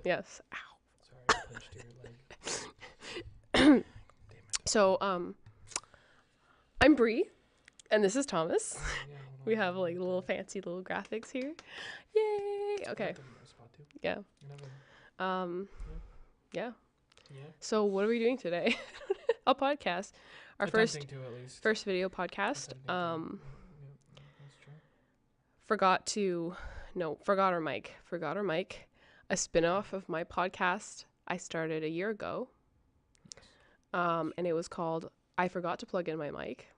Yes. Ow. Sorry, I punched your leg. Damn it. So, I'm Bree, and this is Thomas. Yeah, hold We on, have hold like on. little fancy little graphics here. Yay! Okay. Is that the spot too? Yeah. You know, Yeah. yeah. So, what are we doing today? A podcast. Our Attempting to, at least. first video podcast. Attempting to. Yeah, that's true. Forgot our mic. A spin-off of my podcast I started a year ago. And it was called I Forgot to Plug in My Mic.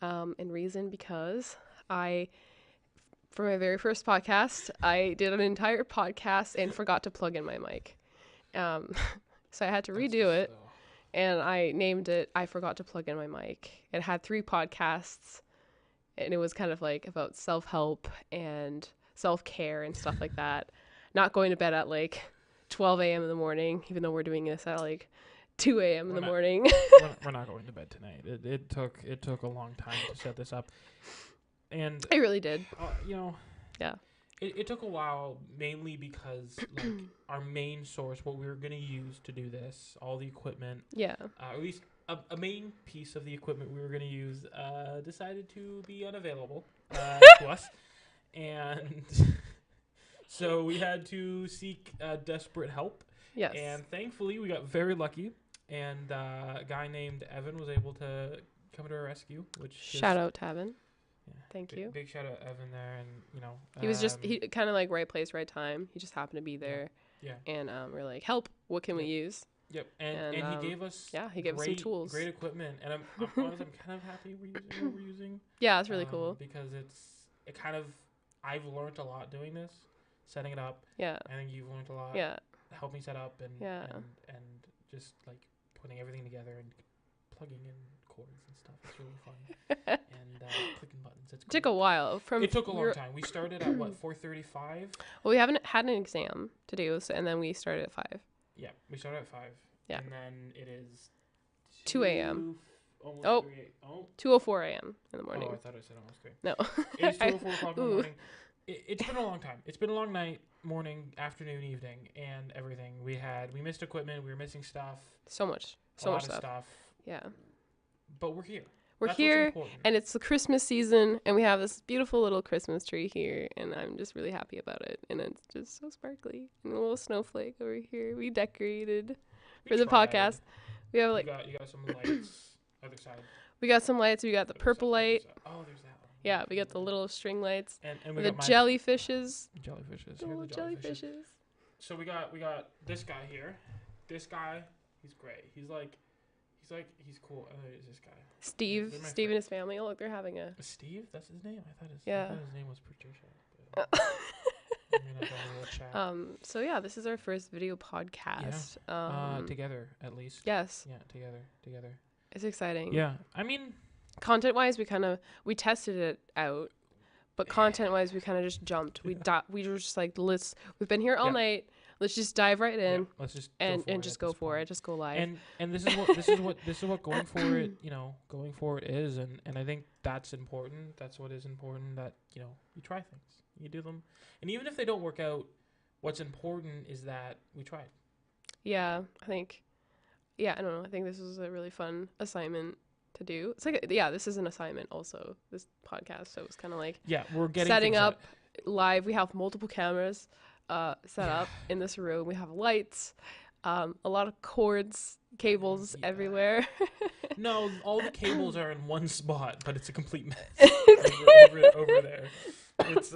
And reason because for my very first podcast, I did an entire podcast and forgot to plug in my mic. So I had to redo it, and I named it I Forgot to Plug in My Mic. It had 3 podcasts, and it was kind of like about self-help and self-care and stuff like that. Not going to bed at like 12 a.m. in the morning, even though we're doing this at like 2 a.m. in the morning. We're not going to bed tonight. It took a long time to set this up, and I really did. Yeah. It took a while, mainly because like our main source, what we were gonna use to do this, all the equipment, Yeah. at least a main piece of the equipment we were gonna use, decided to be unavailable to us, and so we had to seek desperate help. Yes. And thankfully, we got very lucky, and a guy named Evan was able to come to our rescue. Which shout out to Evan. Yeah, Thank you. Big shout out Evan there, and He was he kind of like right place, right time. He just happened to be there. Yeah. And we're like, help! What can we use? Yep. And he gave us gave us some tools. Great equipment, and I'm kind of happy we're using. Yeah, it's really cool. Because I've learned a lot doing this, setting it up. Yeah. I think you've learned a lot. Yeah. Helping set up and just like putting everything together and plugging in cords and stuff. It's really fun. And clicking buttons. It took a while. It took a long time. We started at 4:35. Well, we haven't had an exam to do, and then we started at 5. Yeah, we started at 5. Yeah. And then it is 2 a.m. Almost 3 a.m. 2:04 a.m. in the morning. Oh, I thought I said almost 3. No. It is 2:04 o'clock in the morning. It's been a long time. It's been a long night, morning, afternoon, evening, and everything. We missed equipment. We were missing stuff. So much stuff. Yeah. But we're here. We're here, and it's the Christmas season, and we have this beautiful little Christmas tree here, and I'm just really happy about it. And it's just so sparkly. And a little snowflake over here. We decorated for the podcast. We have like you got some lights. Other side. We got some lights. We got the purple light. Oh, there's that one. Yeah, we got the little string lights. And we the got jellyfishes. Jellyfishes. The little jellyfishes. So we got this guy here. This guy, he's great. He's cool. Is this guy? Steve and his family. Oh, look, they're having a... Steve? That's his name? I thought his name was Patricia. So yeah, this is our first video podcast. Yeah. Together, at least. Yes. Yeah, together. It's exciting. Yeah. I mean... Content-wise, we tested it out, but content-wise, we kind of just jumped. We were just like, we've been here all night. Let's just dive right in. Yeah, let's just go for it. Just go live. And this is what going for it is, and I think that's important. That's what is important. That you try things, you do them, and even if they don't work out, what's important is that we tried. Yeah, I don't know. I think this is a really fun assignment to do. It's like this is an assignment also, this podcast, so it's kind of like we're getting setting up live. We have multiple cameras set up in this room. We have lights, a lot of cords, cables everywhere. No, all the cables are in one spot, but it's a complete mess over there. It's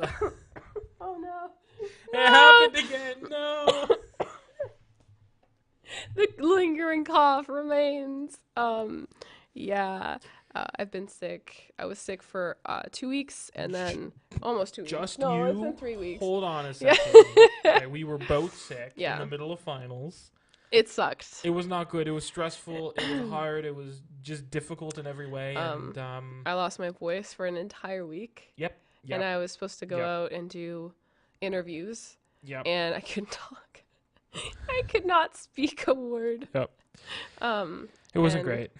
oh no, it happened again. No. The lingering cough remains. I've been sick. I was sick for 2 weeks, and then almost 2 weeks. Just no, you? It's been 3 weeks. Hold on a second. Okay, we were both sick in the middle of finals. It sucked. It was not good. It was stressful. It was hard. It was just difficult in every way. I lost my voice for an entire week. Yep. And I was supposed to go out and do interviews. Yep. And I couldn't talk. I could not speak a word. Yep. It wasn't great.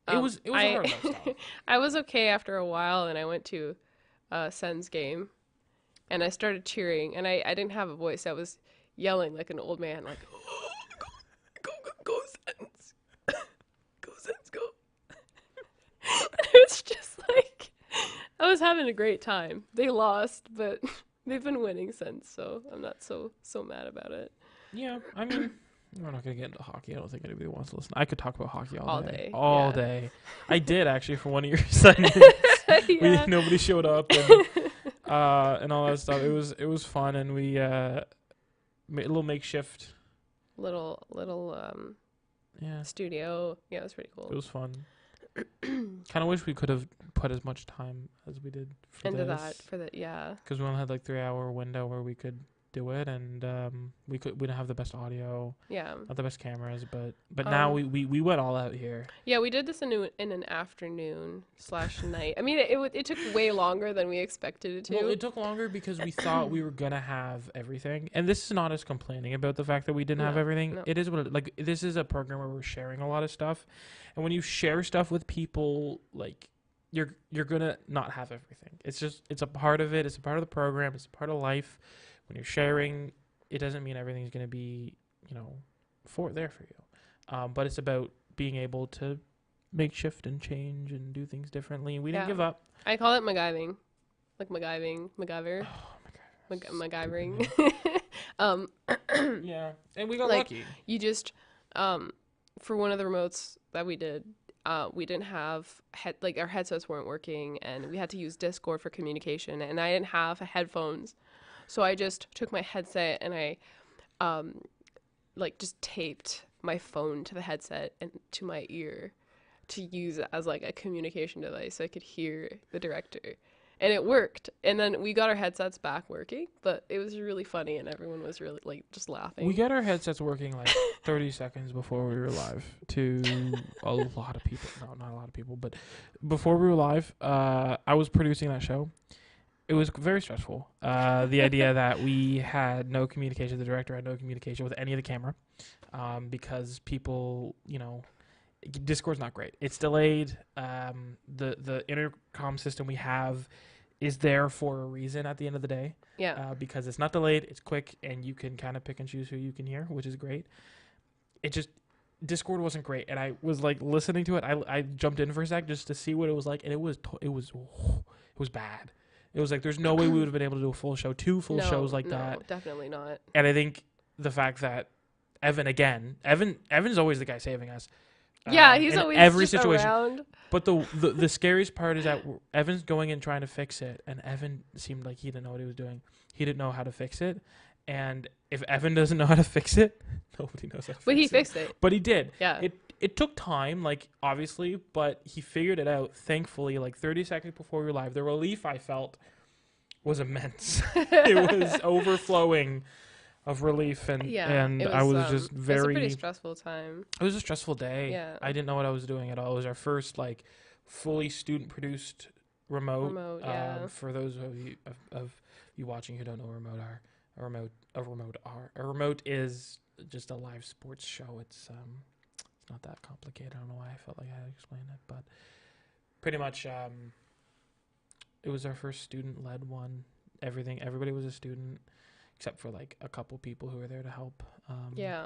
It was a hard lifestyle. I was okay after a while, and I went to Sens game, and I started cheering, and I didn't have a voice. I was yelling like an old man, like, go, Sens. Go, Sens, go. It was just like, I was having a great time. They lost, but they've been winning since, so I'm not so mad about it. Yeah, I mean, we're not going to get into hockey. I don't think anybody wants to listen. I could talk about hockey all day. All yeah. day. I did, actually, for one of your segments. Yeah. Nobody showed up and all that stuff. It was fun, and we made a little makeshift. Little studio. Yeah, it was pretty cool. It was fun. Kind of wish we could have put as much time as we did for into this. that for the Because we only had like 3-hour window where we could do it, and we didn't have the best audio, not the best cameras, but now we went all out here. Yeah, we did this in an afternoon/night. I mean, it took way longer than we expected it to. Well, it took longer because we thought we were gonna have everything, and this is not us complaining about the fact that we didn't have everything. No. It is what like this is a program where we're sharing a lot of stuff, and when you share stuff with people, like you're gonna not have everything. It's a part of it. It's a part of the program. It's a part of life. When you're sharing, it doesn't mean everything's going to be, there for you. But it's about being able to make shift and change and do things differently. We didn't give up. I call it MacGyving. Like MacGyver. Oh, MacGyvering. Yeah. And we got lucky. You just, for one of the remotes that we did, we didn't have, our headsets weren't working, and we had to use Discord for communication, and I didn't have headphones. So I just took my headset and I, just taped my phone to the headset and to my ear to use it as like a communication device so I could hear the director. And it worked. And then we got our headsets back working, but it was really funny and everyone was really just laughing. We got our headsets working 30 seconds before we were live to a lot of people. No, not a lot of people, but before we were live, I was producing that show. It was very stressful. The idea that we had no communication, the director had no communication with any of the camera, because people, Discord's not great. It's delayed. The intercom system we have is there for a reason at the end of the day. Yeah. Because it's not delayed, it's quick, and you can kind of pick and choose who you can hear, which is great. Discord wasn't great, and I was listening to it. I jumped in for a sec just to see what it was like, and it was bad. It was there's no way we would have been able to do a full show, 2 full shows like that. No, definitely not. And I think the fact that Evan's always the guy saving us. Yeah, he's always every just situation. Around. But the scariest part is that Evan's going and trying to fix it, and Evan seemed like he didn't know what he was doing. He didn't know how to fix it, and if Evan doesn't know how to fix it, nobody knows how to fix it. But he fixed it. But he did. Yeah. It took time, obviously, but he figured it out, thankfully, 30 seconds before we were live. The relief I felt was immense. It was overflowing of relief, and I was just very... It was a pretty stressful time. It was a stressful day. Yeah. I didn't know what I was doing at all. It was our first, fully student-produced remote. For those of you watching who don't know what a remote is just a live sports show. It's not that complicated. I don't know why I felt like I had to explain it, but pretty much it was our first student-led one. Everybody was a student except for a couple people who were there to help. Yeah.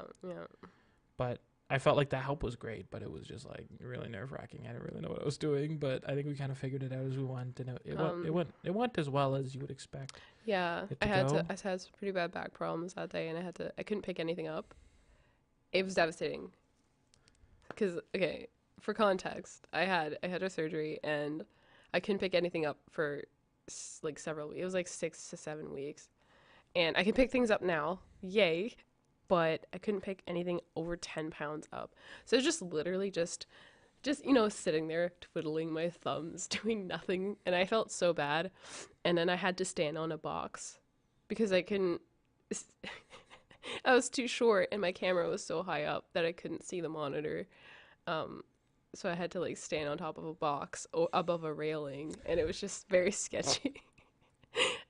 But I felt like that help was great, but it was just really nerve-wracking. I didn't really know what I was doing, but I think we kind of figured it out as we went, and it went as well as you would expect. Yeah, I had some pretty bad back problems that day, and I couldn't pick anything up. It was devastating. Because, okay, for context, I had a surgery, and I couldn't pick anything up for several weeks. It was 6 to 7 weeks. And I can pick things up now. Yay. But I couldn't pick anything over 10 pounds up. So it was just literally just sitting there twiddling my thumbs, doing nothing. And I felt so bad. And then I had to stand on a box because I couldn't... I was too short and my camera was so high up that I couldn't see the monitor. So I had to stand on top of a box above a railing, and it was just very sketchy.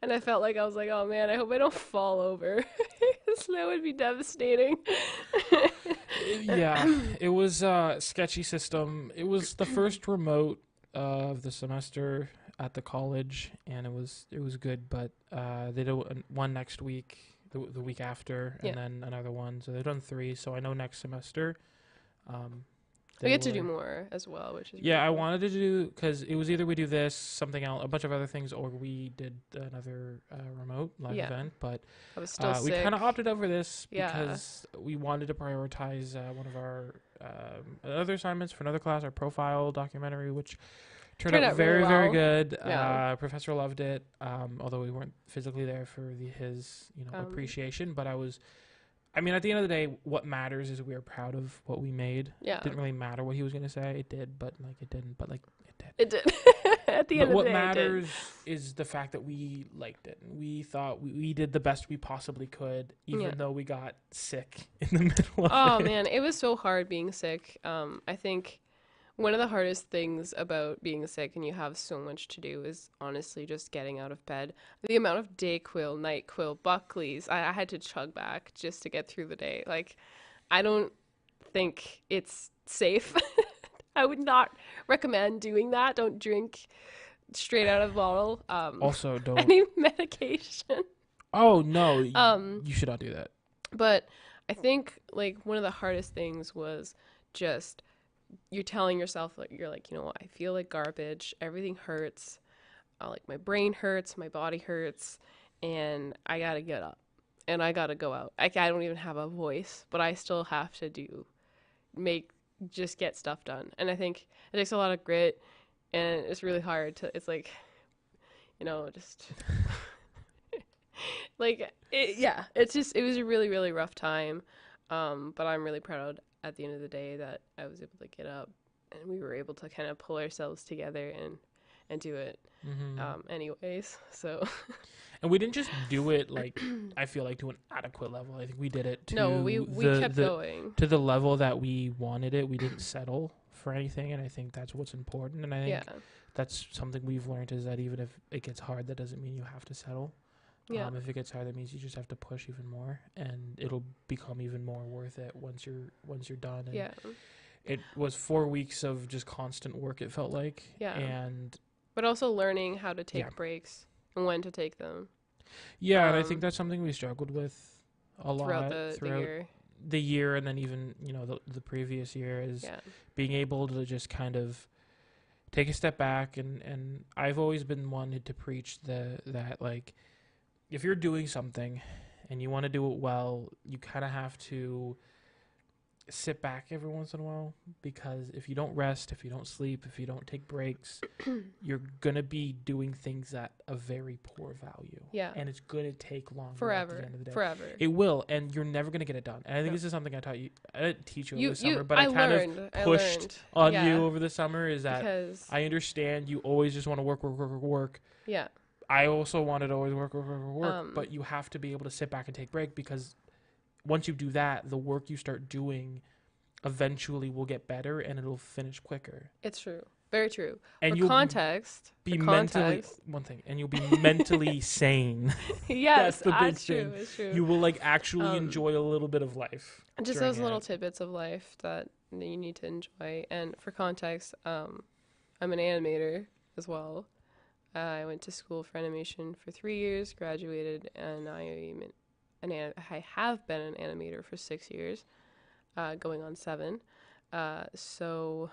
And I felt I was oh man, I hope I don't fall over. Because that would be devastating. Yeah, it was a sketchy system. It was the first remote of the semester at the college, and it was good, but they did one next week, the week after, Yeah. and then another one. So they've done 3. So I know next semester, We they get to do will- more as well, which is Yeah, really I cool. wanted to do, because it was either we do this, something else, a bunch of other things, or we did another remote live Yeah. event. But I was still we sick. kind of opted over this Yeah. because we wanted to prioritize one of our other assignments for another class, our profile documentary, which turned out really very, very well. good. Yeah. Professor loved it, although we weren't physically there for his appreciation. But I mean, at the end of the day, what matters is we are proud of what we made. Yeah. It didn't really matter what he was going to say. It did, but like it didn't. But like it did. It did. At the end of the What day, matters is the fact that we liked it. We thought we did the best we possibly could, even though we got sick in the middle of Oh it. man, it was so hard being sick. I think one of the hardest things about being sick and you have so much to do is honestly just getting out of bed. The amount of Dayquil, NyQuil, Buckley's I had to chug back just to get through the day. Like, I don't think it's safe. I would not recommend doing that. Don't drink straight out of the bottle. Also, don't. Any medication. Oh no, Um, you should not do that. But I think like one of the hardest things was just you're telling yourself, like, you're like, you know what, I feel like garbage. Everything hurts. Like my brain hurts, my body hurts, and I gotta get up and I gotta go out. I don't even have a voice, but I still have to just get stuff done. And I think it takes a lot of grit, and it's really hard to. It's like, just like it was a really, really rough time. But I'm really proud at the end of the day that I was able to get up and we were able to kind of pull ourselves together and do it. Anyways, so And we didn't just do it like I feel like to an adequate level. I think we did it to no, we kept going to the level that we wanted it. We didn't settle for anything, and I think that's what's important. And I think that's something we've learned, is that even if it gets hard, that doesn't mean you have to settle. Yeah. If it gets hard, that means you just have to push even more, and it'll become even more worth it once you're done. And Yeah. It was 4 weeks of just constant work, it felt like. Yeah. And but also learning how to take breaks and when to take them. Yeah, and I think that's something we struggled with a lot throughout the year, and then even the previous year, is being able to just kind of take a step back. And I've always been one to preach that like, if you're doing something and you want to do it well, you kind of have to sit back every once in a while, because if you don't rest, if you don't sleep, if you don't take breaks, you're going to be doing things at a very poor value. Yeah. And it's going to take longer forever. at the end of the day. Forever. It will, and you're never going to get it done. And I think this is something I taught you. I didn't teach you over the summer, but I kind of pushed on you over the summer, is that because I understand you always just want to work. Yeah. I also wanted to always work, but you have to be able to sit back and take break, because once you do that, the work you start doing eventually will get better and it'll finish quicker. It's true. Very true. And you'll be mentally mentally sane. Yes, that's the big thing. It's true. You will actually enjoy a little bit of life. Just those little tidbits of life that you need to enjoy. And for context, I'm an animator as well. I went to school for animation for 3 years, graduated, and I have been an animator for 6 years, going on 7. So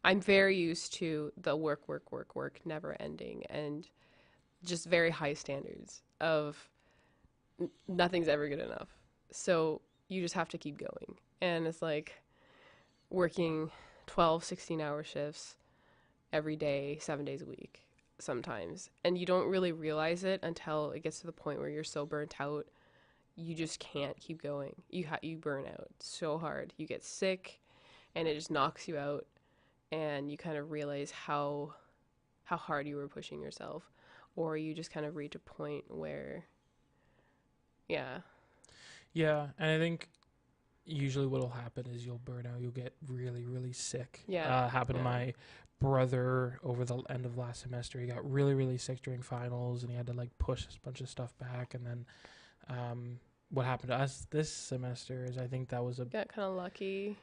I'm very used to the work, never ending, and just very high standards of nothing's ever good enough. So you just have to keep going. And it's like working 12, 16-hour shifts every day, 7 days a week sometimes. And you don't really realize it until it gets to the point where you're so burnt out, you just can't keep going. You burn out so hard. You get sick, and it just knocks you out, and you kind of realize how hard you were pushing yourself, or you just kind of reach a point where, yeah, and I think usually what'll happen is you'll burn out. You'll get really, really sick. Happened to my brother over the end of last semester. He got really, really sick during finals, and he had to like push a bunch of stuff back, and then what happened to us this semester is, I think that was got kind of lucky.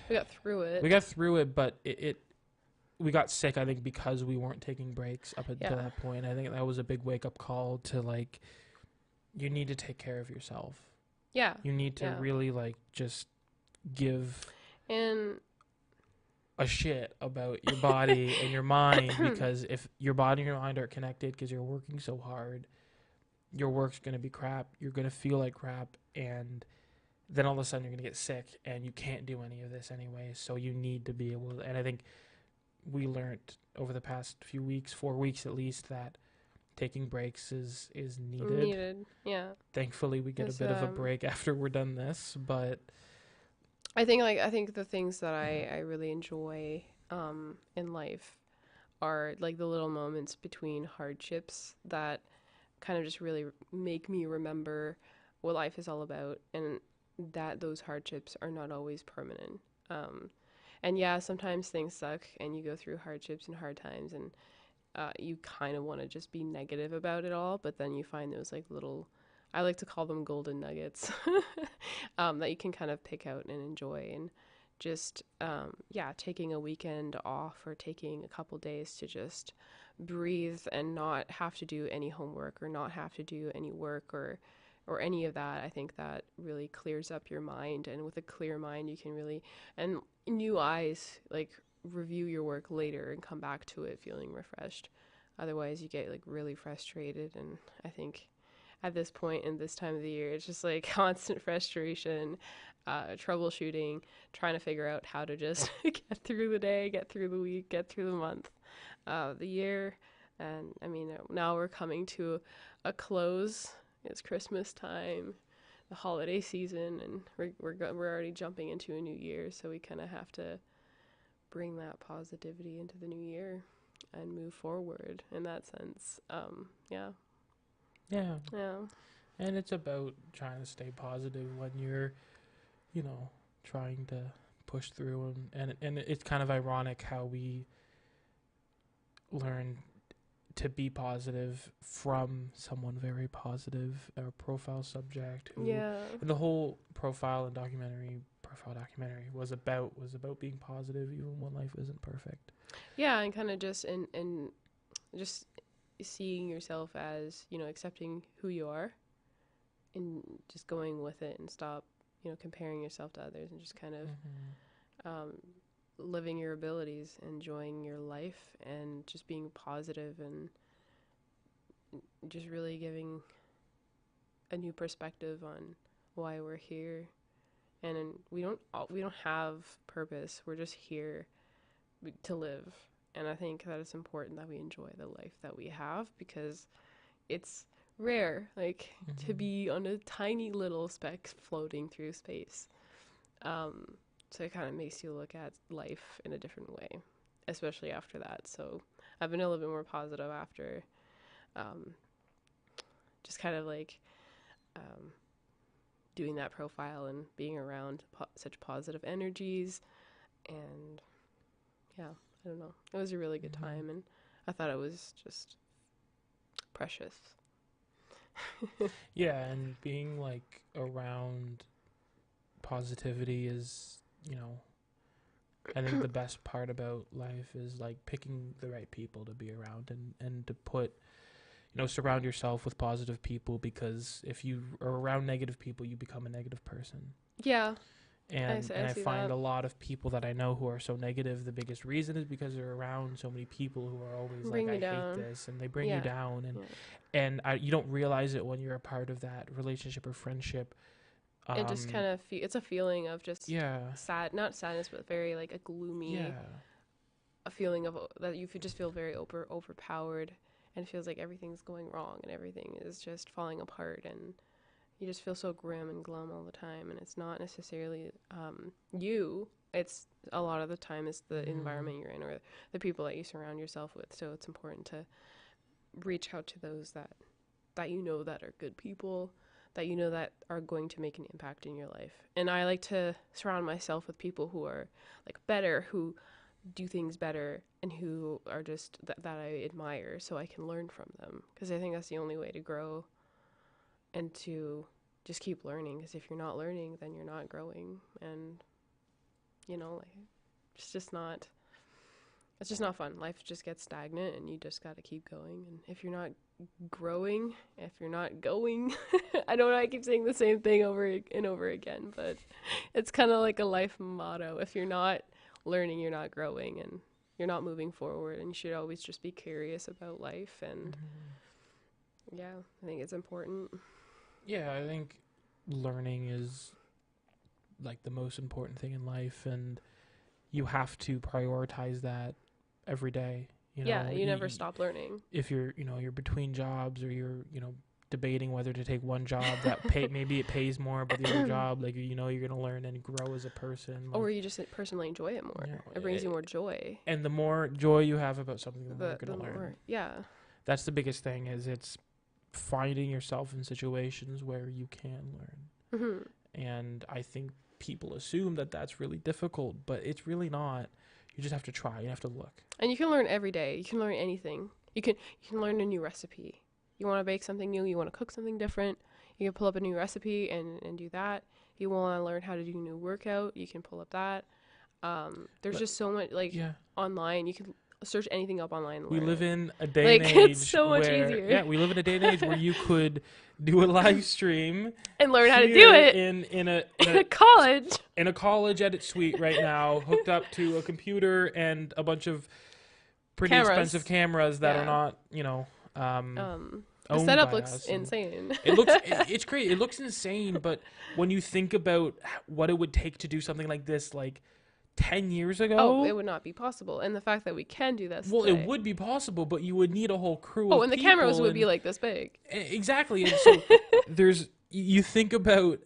We got through it. But we got sick, I think, because we weren't taking breaks up until that point. I think that was a big wake up call to like, you need to take care of yourself. Yeah. You need to Yeah. really like just give And a shit about your body and your mind, because if your body and your mind aren't connected because you're working so hard, your work's going to be crap. You're going to feel like crap, and then all of a sudden you're going to get sick and you can't do any of this anyway. So you need to be able to, and I think we learned over the past few weeks, 4 weeks at least, that taking breaks is needed. Yeah. Thankfully, we get a bit of a break after we're done this, but I think the things that I really enjoy in life are like the little moments between hardships that kind of just really make me remember what life is all about, and that those hardships are not always permanent. And yeah, sometimes things suck and you go through hardships and hard times, and you kind of want to just be negative about it all, but then you find those like little, I like to call them golden nuggets, that you can kind of pick out and enjoy. And just, yeah, taking a weekend off or taking a couple days to just breathe and not have to do any homework or not have to do any work or any of that. I think that really clears up your mind, and with a clear mind you can really, and new eyes, like review your work later and come back to it feeling refreshed. Otherwise you get like really frustrated, and I think at this point in this time of the year it's just like constant frustration, troubleshooting, trying to figure out how to just get through the day, get through the week, get through the month, the year. And I mean, now we're coming to a close. It's Christmas time, the holiday season, and we're already jumping into a new year, so we kind of have to bring that positivity into the new year and move forward in that sense. Yeah. And it's about trying to stay positive when you're, trying to push through, and it's kind of ironic how we learn to be positive from someone very positive, our profile subject who, and the whole profile documentary was about being positive even when life isn't perfect. Yeah, and kind of just and just seeing yourself as, accepting who you are and just going with it, and stop, comparing yourself to others, and just kind of living your abilities, enjoying your life, and just being positive, and just really giving a new perspective on why we're here. And we don't have purpose. We're just here to live. And I think that it's important that we enjoy the life that we have, because it's rare, like to be on a tiny little speck floating through space. So it kind of makes you look at life in a different way, especially after that. So I've been a little bit more positive after, just kind of like doing that profile and being around such positive energies. And yeah, I don't know. It was a really good time, and I thought it was just precious. Yeah, and being like around positivity is, I think the best part about life is like picking the right people to be around, and to put, surround yourself with positive people, because if you are around negative people, you become a negative person. Yeah. And I find that. a lot of people that I know who are so negative, the biggest reason is because they're around so many people who are always like, I hate this, and they bring you down, and you don't realize it when you're a part of that relationship or friendship. It just kind of it's a feeling of just sad, not sadness, but very like a gloomy, a feeling of that you just feel very overpowered, and it feels like everything's going wrong and everything is just falling apart, and you just feel so grim and glum all the time. And it's not necessarily you. It's a lot of the time it's the environment you're in, or the people that you surround yourself with. So it's important to reach out to those that that are good people, that that are going to make an impact in your life. And I like to surround myself with people who are like better, who do things better, and who are just that I admire, so I can learn from them, because I think that's the only way to grow and to just keep learning. Because if you're not learning, then you're not growing, and like it's It's just not fun. Life just gets stagnant, and you just got to keep going. And if you're not growing, if you're not going, I don't know. I keep saying the same thing over and over again, but it's kind of like a life motto. If you're not learning, you're not growing, and you're not moving forward. And you should always just be curious about life. And yeah, I think it's important. Yeah, I think learning is like the most important thing in life, and you have to prioritize that every day. You know, Yeah, you never stop learning. If you're, you're between jobs, or you're, debating whether to take one job that maybe it pays more, but the other job, like, you're gonna learn and grow as a person. Like, or you just personally enjoy it more. It brings you more joy. And the more joy you have about something, the more you're gonna learn. More, yeah. That's the biggest thing. Is it's finding yourself in situations where you can learn. Mm-hmm. And I think people assume that that's really difficult, but it's really not. You just have to try. You have to look. And you can learn every day. You can learn anything. You can learn a new recipe. You want to bake something new. You want to cook something different. You can pull up a new recipe and do that. You want to learn how to do a new workout. You can pull up that. There's just so much online. You can search anything up online. And we learn live it. in a day and age it's so much easier. Yeah, we live in a day and age where you could do a live stream and learn how to do it in a college. In a college edit suite right now, hooked up to a computer and a bunch of pretty expensive cameras that are not, the setup looks insane. It's great. It looks insane, but when you think about what it would take to do something like this, like 10 years ago, it would not be possible. And the fact that we can do this today, it would be possible, but you would need a whole crew and the cameras would be like this big. Exactly. And so you think about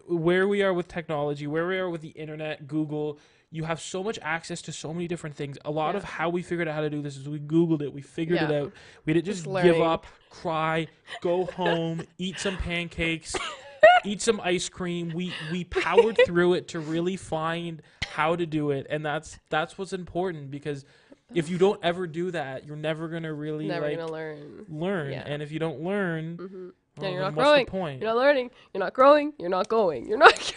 where we are with technology, where we are with the internet, Google. You have so much access to so many different things. A lot of how we figured out how to do this is we Googled it, we figured it out. We didn't just give up, cry, go home, eat some pancakes, eat some ice cream. We powered through it to really find how to do it, and that's what's important, because if you don't ever do that, you're never gonna really gonna learn. Yeah. And if you don't learn, well, you're not growing. What's the point? You're not learning. You're not growing. You're not going. You're not.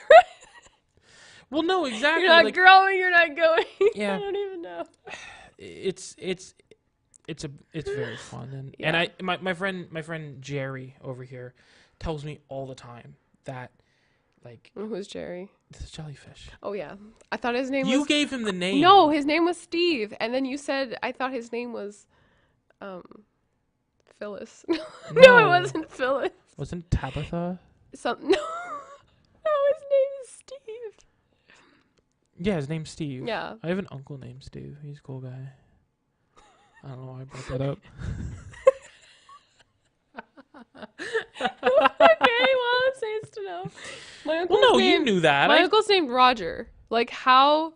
Well, no, exactly. You're not growing. You're not going. Yeah. I don't even know. It's very fun, and my friend Jerry over here tells me all the time that, like, who's Jerry? This jellyfish. Oh yeah, I thought his name. You gave him the name. No, his name was Steve, and then you said I thought his name was, Phyllis. No, it wasn't Phyllis. Wasn't Tabitha? No, his name is Steve. Yeah, his name's Steve. Yeah. I have an uncle named Steve. He's a cool guy. I don't know why I brought that up. Okay, well, it's nice to know. You knew that. My uncle's named Roger. Like, how?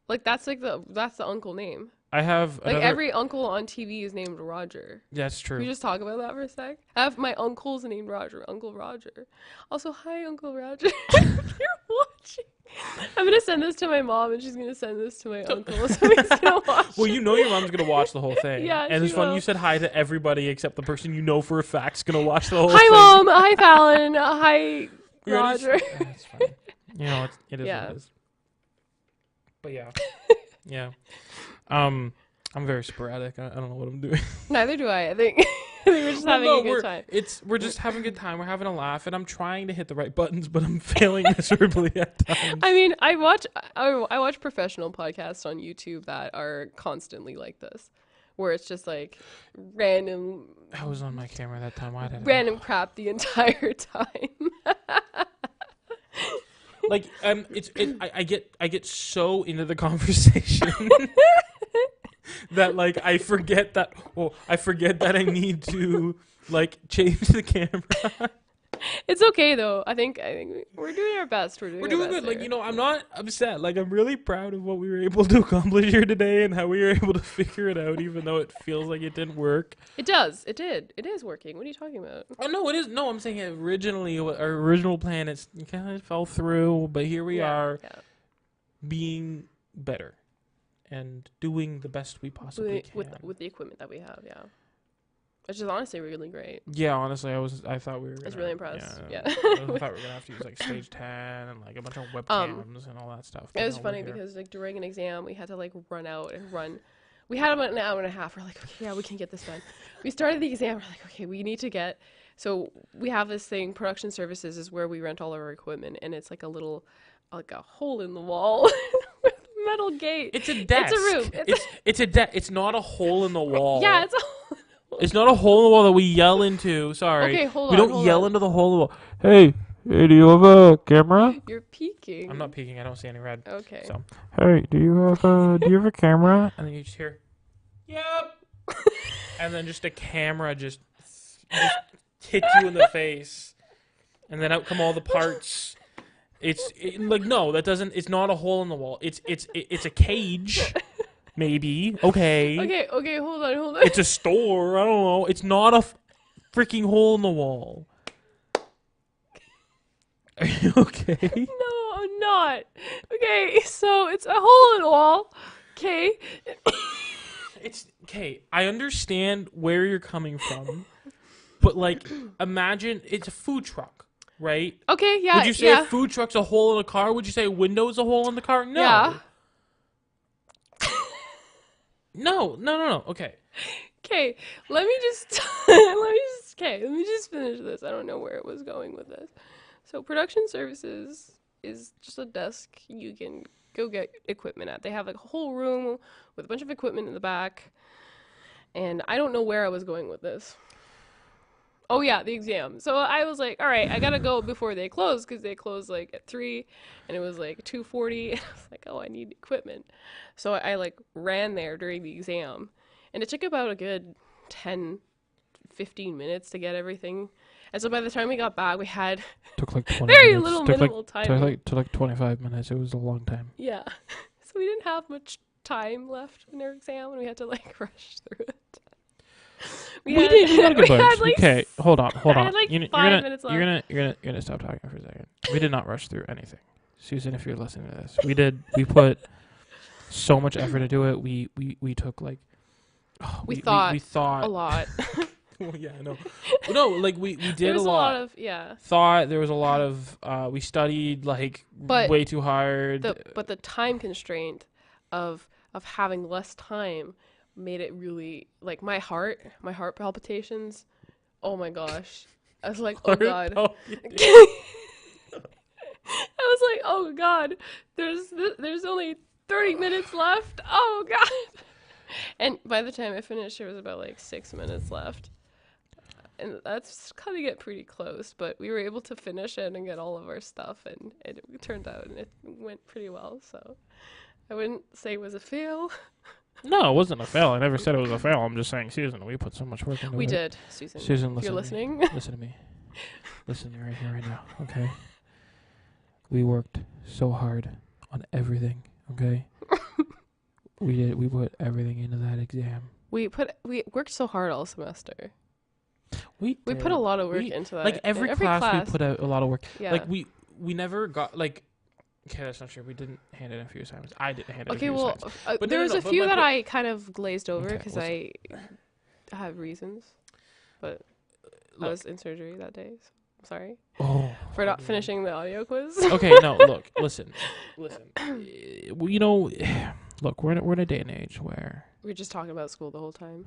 Like, that's the uncle name. I have every uncle on TV is named Roger. That's true. Can we just talk about that for a sec? I have my uncle's named Roger, Uncle Roger. Also, hi, Uncle Roger. If you're watching, I'm gonna send this to my mom, and she's gonna send this to my uncle, so he's gonna watch. Well, you know your mom's gonna watch the whole thing. Yeah, and it's fun. You said hi to everybody except the person you know for a fact's gonna watch the whole thing. Hi, Mom. Hi, Fallon. Hi, Roger. That's fine. It is what it is. But yeah. I'm very sporadic. I don't know what I'm doing. Neither do I. I think we're just having a good time. We're just having a good time. We're having a laugh, and I'm trying to hit the right buttons, but I'm failing miserably at times. I mean, I watch professional podcasts on YouTube that are constantly like this, where it's just like random. I was on my camera that time. Why did random crap the entire time? Like I get so into the conversation that like I forget that I need to like change the camera. It's okay though. I think we're doing our best. We're doing good. Here. Like, I'm not upset. Like, I'm really proud of what we were able to accomplish here today and how we were able to figure it out, even though it feels like it didn't work. It does. It did. It is working. What are you talking about? Oh no, it is. No, I'm saying originally our original plan it kind of fell through, but here we are, being better and doing the best we possibly can with the equipment that we have. Yeah. which is honestly really great. Yeah, honestly, I thought we were. I was really impressed. Yeah. I thought we were gonna have to use like stage 10 and like a bunch of webcams and all that stuff. It was funny because like during an exam we had to like run out and run. We had about an hour and a half. We're like, okay, yeah, we can get this done. We started the exam. We're like, okay, we need to get. So we have this thing. Production services is where we rent all of our equipment, and it's like a little, like a hole in the wall with a metal gate. It's a desk. It's a room. It's a desk. It's not a hole in the wall. Yeah, it's a hole. It's not a hole in the wall that we yell into. Sorry. Okay, hold on. We don't yell into the hole in the wall. Hey, do you have a camera? You're peeking. I'm not peeking. I don't see any red. Okay. So, hey, do you have a camera? And then you just hear, yep. And then just a camera just hit you in the face, and then out come all the parts. Like no, that doesn't. It's not a hole in the wall. It's a cage. Maybe. Okay. Okay, hold on. It's a store. I don't know. It's not a freaking hole in the wall. Are you okay? No, I'm not. Okay, so it's a hole in the wall. Okay. It's okay. I understand where you're coming from, but like, imagine it's a food truck, right? Okay, yeah. Would you say a food truck's a hole in a car? Would you say a window's a hole in the car? No. Yeah. No. Okay. Okay, let me just finish this. I don't know where it was going with this. So production services is just a desk you can go get equipment at. They have like a whole room with a bunch of equipment in the back. And I don't know where I was going with this. Oh yeah, the exam. So I was like, all right, I gotta go before they close because they close like at 3 and it was like 2:40. And I was like, oh, I need equipment. So I like ran there during the exam and it took about a good 10, 15 minutes to get everything. And so by the time we got back, we had took like 20 very minutes. little minimal time. Took like 25 minutes. It was a long time. Yeah. So we didn't have much time left in our exam and we had to like rush through it. We had a good bunch. Like, okay, hold on. I had like 5 minutes left. You're gonna stop talking for a second. We did not rush through anything, Susan. If you're listening to this, we put so much effort into it. We took like we thought a lot. Well, yeah, I know. No, like we did there was a lot of thought. There was a lot of we studied like way too hard. But the time constraint of having less time made it really like my heart palpitations. Oh my gosh. I was like, oh god. I was like, oh god. There's only 30 minutes left. Oh god. And by the time I finished, there was about like 6 minutes left. And that's cutting it pretty close, but we were able to finish it and get all of our stuff, and it turned out and it went pretty well. So I wouldn't say it was a fail. No, it wasn't a fail. I never said it was a fail. I'm just saying, Susan, we put so much work into it. We did, Susan. Susan, listen. If you're listening. Listen to me. Listen to me right here, right now. Okay. We worked so hard on everything. Okay. We put everything into that exam. We worked so hard all semester. We put a lot of work into that. Like every class, we put out a lot of work. Yeah. Like we never got like. Okay, that's not true. We didn't hand in a few assignments. I didn't hand in a few assignments. But there was a few that I kind of glazed over because I have reasons. But I was in surgery that day. So I'm sorry. Oh. For not finishing the audio quiz. Okay, no, look, listen. You know, look, we're in a day and age where we're just talking about school the whole time.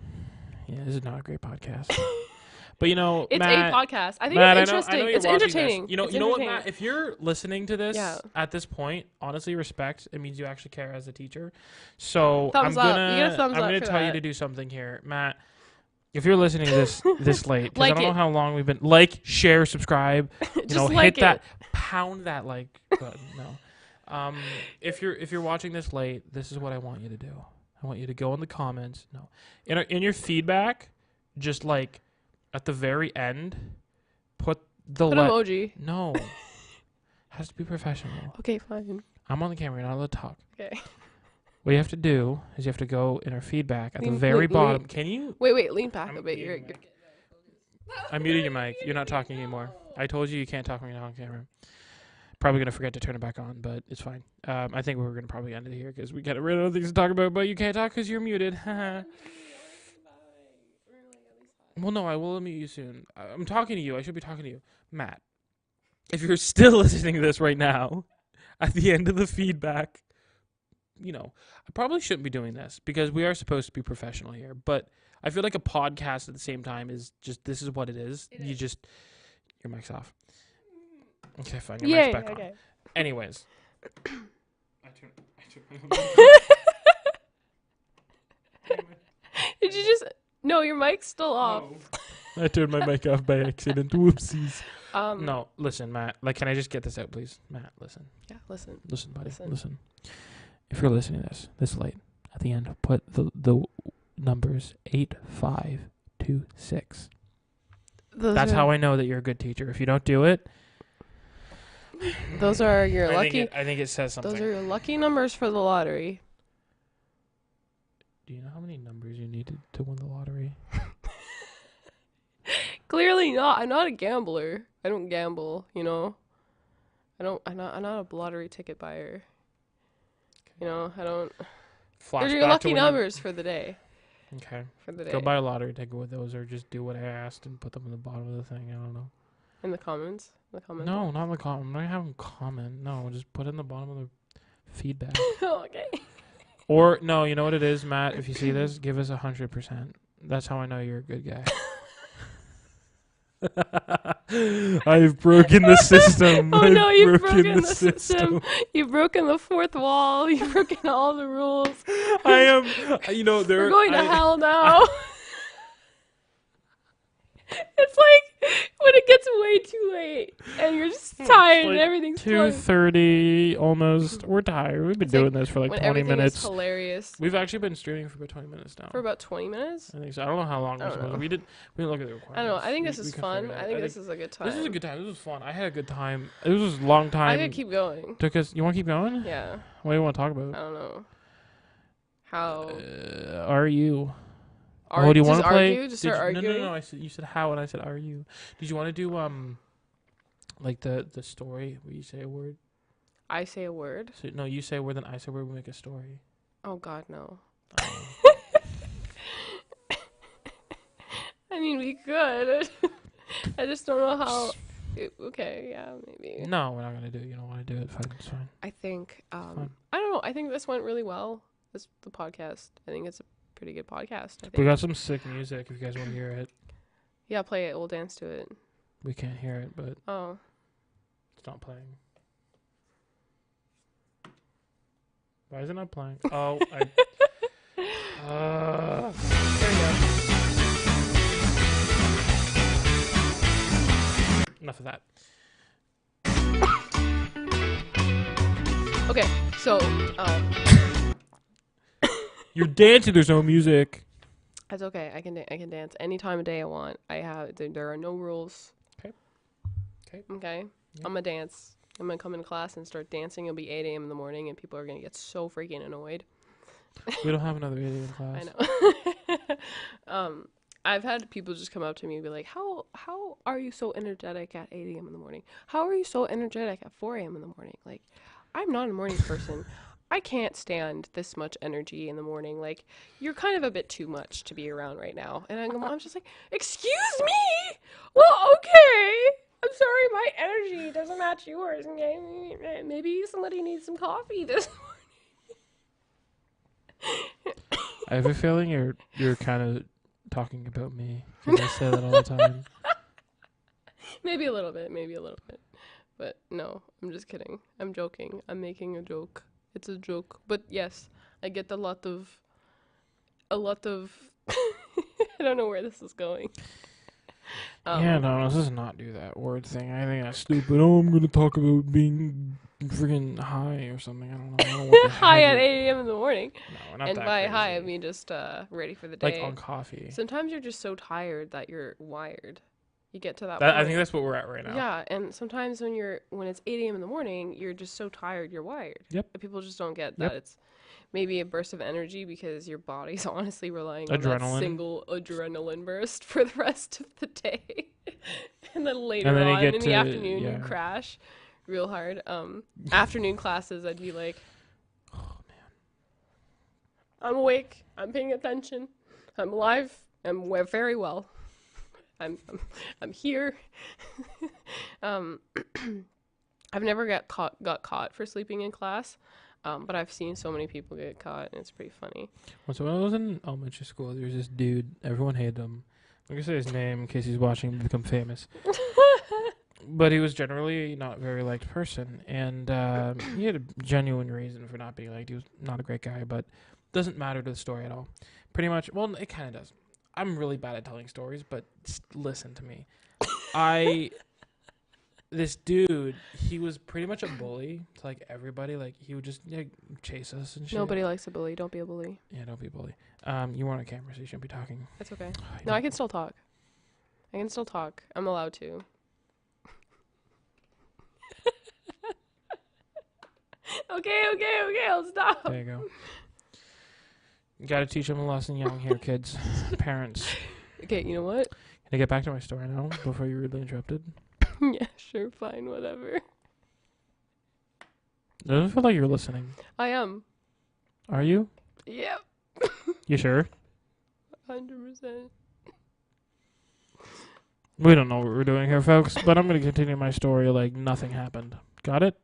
Yeah, this is not a great podcast. But you know, it's Matt, a podcast. I think Matt, it's interesting. It's entertaining. This. You know what, Matt? If you're listening to this at this point, honestly, respect. It means you actually care as a teacher. So I'm gonna tell you to do something here, Matt. If you're listening to this late, because like I don't know how long we've been. Share, subscribe. Hit that, pound that like button. No. If you're watching this late, this is what I want you to do. I want you to go in the comments. No, in your feedback, just like. At the very end, put emoji. No. Has to be professional. Okay, fine. I'm on the camera. You're not allowed to talk. Okay. What you have to do is you have to go in our feedback at the very bottom. Can you? Wait. Lean back a bit. I'm muting your mic. You're not talking anymore. I told you can't talk when you're not on camera. Probably going to forget to turn it back on, but it's fine. I think we're going to probably end it here because we got rid of things to talk about, but you can't talk because you're muted. Well, no, I will meet you soon. I'm talking to you. I should be talking to you. Matt, if you're still listening to this right now, at the end of the feedback, I probably shouldn't be doing this because we are supposed to be professional here. But I feel like a podcast at the same time is just, this is what it is. Your mic's off. Okay, fine. Your mic's back on. Anyways. Did you just... No, your mic's still off. I turned my mic off by accident. Whoopsies. No, listen, Matt. Can I just get this out, please? Matt, listen. Yeah, listen. Listen, buddy. Listen. If you're listening to this late, at the end, put the numbers 8526. That's how I know that you're a good teacher. If you don't do it... Those are your lucky... I think it says something. Those are your lucky numbers for the lottery. Do you know how many numbers you needed to win the lottery? Clearly not. I'm not a gambler. I don't gamble, I'm not a lottery ticket buyer. I don't... Those are your lucky numbers for the day. Okay. For the day. Go buy a lottery ticket with those, or just do what I asked and put them in the bottom of the thing. I don't know. In the comments? No, not in the comment. I'm not having them comment. No, just put it in the bottom of the feedback. Okay. Or, no, you know what it is, Matt? If you see this, give us 100%. That's how I know you're a good guy. I've broken the system. Oh, no, you've broken the system. You've broken the fourth wall. You've broken all the rules. I am, We're going to hell now. It's like when it gets way too late and you're just tired and everything's 2:30 almost. We're tired. We've been doing this for like 20 minutes. Is hilarious. We've actually been streaming for about 20 minutes now. For about 20 minutes? I think so. I don't know how long we're supposed to. We didn't look at the requirements. I don't know. I think this is fun. I think this is a good time. This is a good time. This was fun. I had a good time. It was a long time. I could keep going. You want to keep going? Yeah. What do you want to talk about? I don't know. How? Are you? Do you want to play? Just start arguing? No. You said how, and I said are you? Did you want to do like the story where you say a word? I say a word. So, no, you say a word, then I say a word. We make a story. Oh God, no. I mean, we could. I just don't know how. Okay, yeah, maybe. No, we're not gonna do it. You don't want to do it. Fine, it's fine. I think. I don't know. I think this went really well. The podcast. I think it's a pretty good podcast. I think. We got some sick music if you guys want to hear it. Yeah, play it. We'll dance to it. We can't hear it, but oh, it's not playing. Why is it not playing? Oh, there we go. Enough of that. Okay, so you're dancing. There's no music. That's okay. I can dance any time of day I want. There are no rules. Okay. Yeah. I'm gonna dance. I'm gonna come into class and start dancing. It'll be 8 a.m. in the morning, and people are gonna get so freaking annoyed. We don't have another 8 a.m. class. I know. I've had people just come up to me and be like, "How are you so energetic at 8 a.m. in the morning? How are you so energetic at 4 a.m. in the morning? Like, I'm not a morning person. I can't stand this much energy in the morning. Like, you're kind of a bit too much to be around right now." And I'm just like, "Excuse me? Well, okay. I'm sorry, my energy doesn't match yours. Okay? Maybe somebody needs some coffee this morning." I have a feeling you're kind of talking about me because I say that all the time. Maybe a little bit. But no, I'm just kidding. I'm joking. I'm making a joke. It's a joke. But yes, I get a lot of I don't know where this is going. Let's just not do that word thing. I think that's stupid. Oh, I'm going to talk about being freaking high or something. I don't know. What high at 8 a.m. in the morning. No, we're not and that by crazy. high, I mean just ready for the day. Like on coffee. Sometimes you're just so tired that you're wired. You get to that point. I think that's what we're at right now. Yeah, and sometimes when it's 8 a.m. in the morning, you're just so tired, you're wired. Yep. And people just don't get that. It's maybe a burst of energy because your body's honestly relying on that single adrenaline burst for the rest of the day. And then later on in the afternoon, you crash real hard. Afternoon classes, I'd be like, "Oh, man. I'm awake. I'm paying attention. I'm alive. I'm very well." I'm here. um, I've never got caught for sleeping in class, but I've seen so many people get caught, and it's pretty funny. Well, so when I was in elementary school, there was this dude. Everyone hated him. I'm gonna say his name in case he's watching and become famous. But he was generally not a very liked person, and he had a genuine reason for not being liked. He was not a great guy, but doesn't matter to the story at all. Pretty much, well, it kind of does. I'm really bad at telling stories, but listen to me. This dude, he was pretty much a bully to, like, everybody. Like, he would just chase us and shit. Nobody likes a bully. Don't be a bully. Yeah, don't be a bully. You weren't on camera, so you shouldn't be talking. That's okay. No, I can still talk. I'm allowed to. Okay, I'll stop. There you go. You gotta teach them a lesson young here, kids. Parents. Okay, you know what? Can I get back to my story now before you're rudely interrupted? Yeah, sure, fine, whatever. It doesn't feel like you're listening. I am. Are you? Yep. You sure? 100%. We don't know what we're doing here, folks, but I'm gonna continue my story like nothing happened. Got it?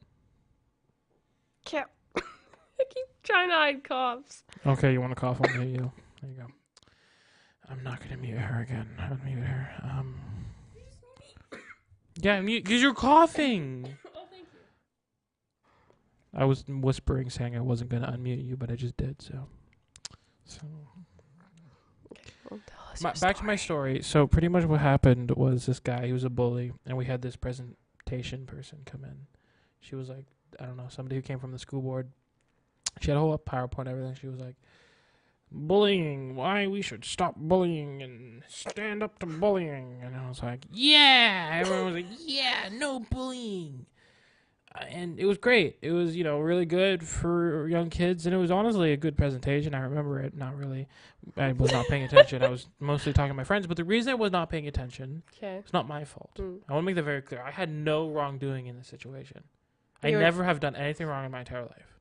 Yep. I keep trying to hide coughs. Okay, you want to cough? I'll mute you. There you go. I'm not gonna mute her again. Unmute her. Yeah, mute because you're coughing. Oh, thank you. I was whispering, saying I wasn't gonna unmute you, but I just did. So. Okay, well, tell us Back to my story. So pretty much what happened was this guy, he was a bully, and we had this presentation person come in. She was like, I don't know, somebody who came from the school board. She had a whole PowerPoint and everything. She was like, bullying, why we should stop bullying and stand up to bullying. And I was like, yeah. Everyone was like, yeah, no bullying. And it was great. It was, really good for young kids. And it was honestly a good presentation. I remember it. Not really. I was not paying attention. I was mostly talking to my friends. But the reason I was not paying attention, it's not my fault. I want to make that very clear. I had no wrongdoing in this situation. I never have done anything wrong in my entire life.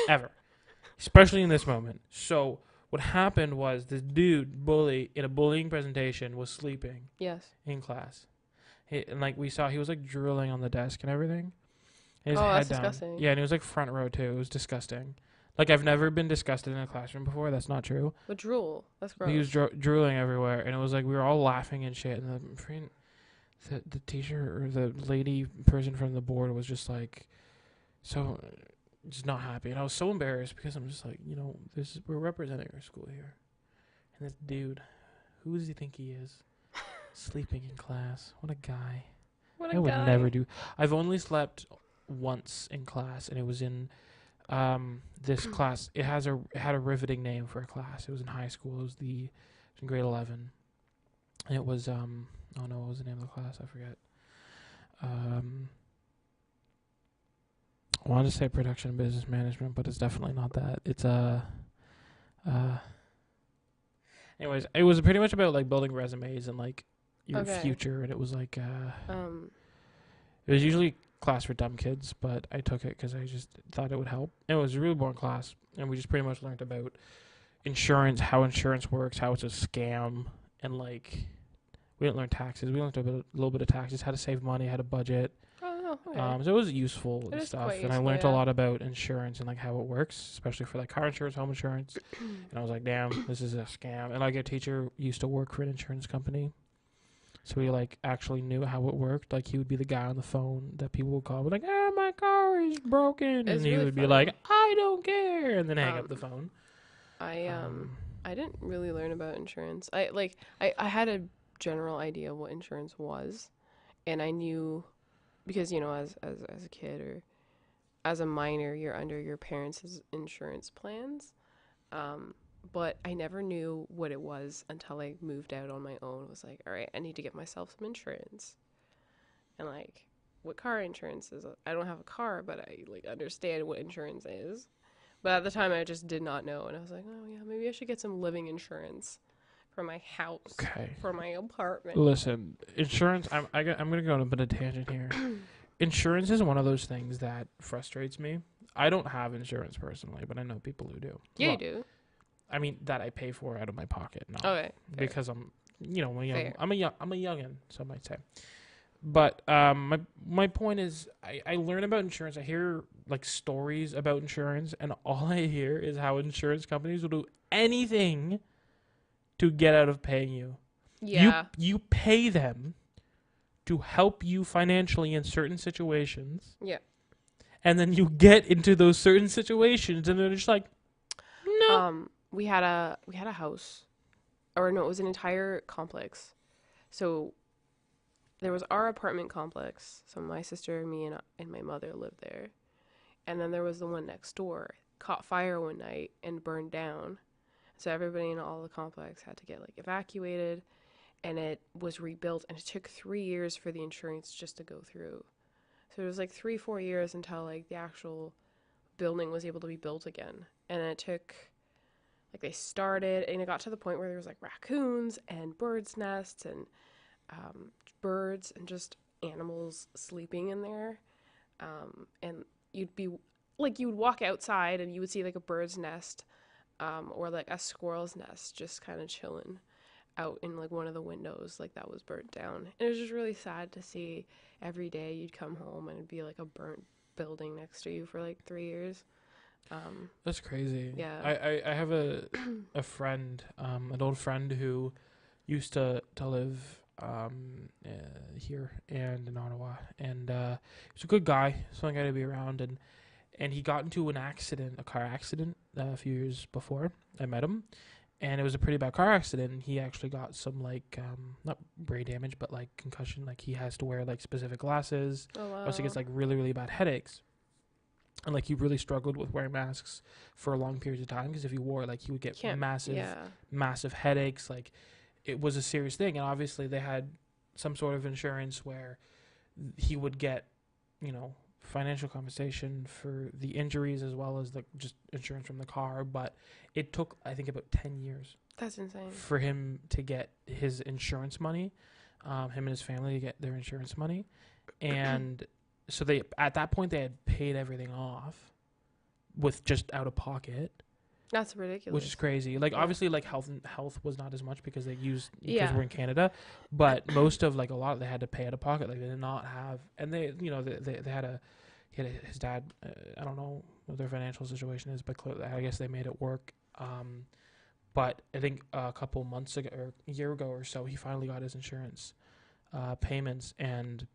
Ever. Especially in this moment. So what happened was this dude, bully, in a bullying presentation was sleeping. Yes. In class. We saw he was like drooling on the desk and everything. And that's disgusting. Yeah, and he was like front row too. It was disgusting. Like, I've never been disgusted in a classroom before. That's not true. But drool. That's gross. He was drooling everywhere, and it was like we were all laughing and shit. And the teacher or the lady person from the board was just like, so just not happy. And I was so embarrassed because I'm just like, we're representing our school here. And this dude, who does he think he is? Sleeping in class. What a guy. What a guy. I would never do. I've only slept once in class, and it was in this class. It had a riveting name for a class. It was in high school. It was in grade 11, and it was what was the name of the class? I forget. I wanted to say production and business management, but it's definitely not that. It's anyways, it was pretty much about like building resumes and like your future, and it was like it was usually class for dumb kids, but I took it because I just thought it would help. And it was a really boring class, and we just pretty much learned about insurance, how insurance works, how it's a scam, and like we didn't learn taxes. We learned a little bit of taxes, how to save money, how to budget. Oh, okay. So it was useful and stuff, and I learned a lot about insurance and like how it works, especially for like car insurance, home insurance. And I was like, damn, this is a scam. And like a teacher used to work for an insurance company. So he like actually knew how it worked. Like he would be the guy on the phone that people would call, like, my car is broken, and he would be like, I don't care, and then hang up the phone. I didn't really learn about insurance. I had a general idea of what insurance was, and I knew because as a kid or as a minor, you're under your parents' insurance plans. But I never knew what it was until I moved out on my own. It was like, all right, I need to get myself some insurance. And like, what car insurance is? I don't have a car, but I like understand what insurance is. But at the time, I just did not know. And I was like, oh yeah, maybe I should get some living insurance for my house, for my apartment. Listen, insurance, I'm going to go on a bit of a tangent here. Insurance is one of those things that frustrates me. I don't have insurance personally, but I know people who do. Yeah, you do. I mean, that I pay for out of my pocket. No. Okay. Because I'm you know, Fair. I'm a youngin, some might say. But my point is, I learn about insurance. I hear like stories about insurance, and all I hear is how insurance companies will do anything to get out of paying you. Yeah. You pay them to help you financially in certain situations. Yeah. And then you get into those certain situations, and they're just like, no. We had a house, or no, it was an entire complex. So there was our apartment complex. So my sister, me, and my mother lived there. And then there was the one next door. Caught fire one night and burned down. So everybody in all the complex had to get like evacuated, and it was rebuilt. And it took 3 years for the insurance just to go through. So it was like 3-4 years until like the actual building was able to be built again. And it took, like, they started, and it got to the point where there was like raccoons and birds' nests and birds and just animals sleeping in there. And you'd be like, you would walk outside and you would see like a bird's nest, or like a squirrel's nest just kind of chilling out in like one of the windows, like that was burnt down. And it was just really sad to see. Every day you'd come home and it'd be like a burnt building next to you for like 3 years. That's crazy. Yeah. I have a friend, an old friend who used to live here and in Ottawa, and he's a good guy, something guy to be around, and he got into a car accident a few years before I met him, and it was a pretty bad car accident. He actually got some like not brain damage, but like concussion. Like he has to wear like specific glasses. Oh wow. Also gets like really, really bad headaches. And like he really struggled with wearing masks for a long period of time, because if he wore, like, he would get massive headaches. Like, it was a serious thing. And obviously they had some sort of insurance where he would get, you know, financial compensation for the injuries as well as the just insurance from the car. But it took, I think, about 10 years. That's insane. For him to get his insurance money, him and his family to get their insurance money. And so they, at that point, they had paid everything off with just out of pocket. That's ridiculous. Which is crazy. Like, Yeah. obviously, like, health was not as much because because Yeah. we're in Canada, but most of, like, a lot they had to pay out of pocket. Like, they did not have, and they, you know, they had his dad, I don't know what their financial situation is, but clearly, I guess they made it work. But I think a couple months ago, or a year ago or so, he finally got his insurance payments, and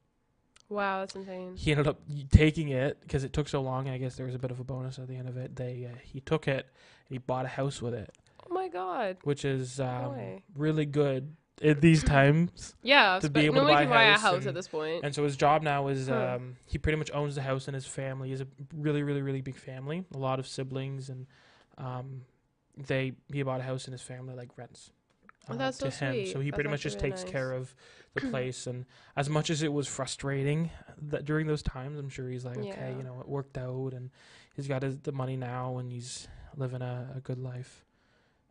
Wow, that's insane. he ended up taking it because it took so long. And I guess there was a bit of a bonus at the end of it. He took it and he bought a house with it. Oh my god. Which is No way. really good in these times. Yeah, to be able to nobody buy can buy a house house and- at this point. And so his job now is Huh. he pretty much owns the house, and his family is a really, really, really big family. A lot of siblings, and he bought a house, and his family like rents. Oh, that's to so him. sweet. So he That's pretty much actually just really takes nice. care of the place. And as much as it was frustrating that during those times, I'm sure he's like, okay, Yeah. you know, it worked out, and he's got the money now, and he's living a good life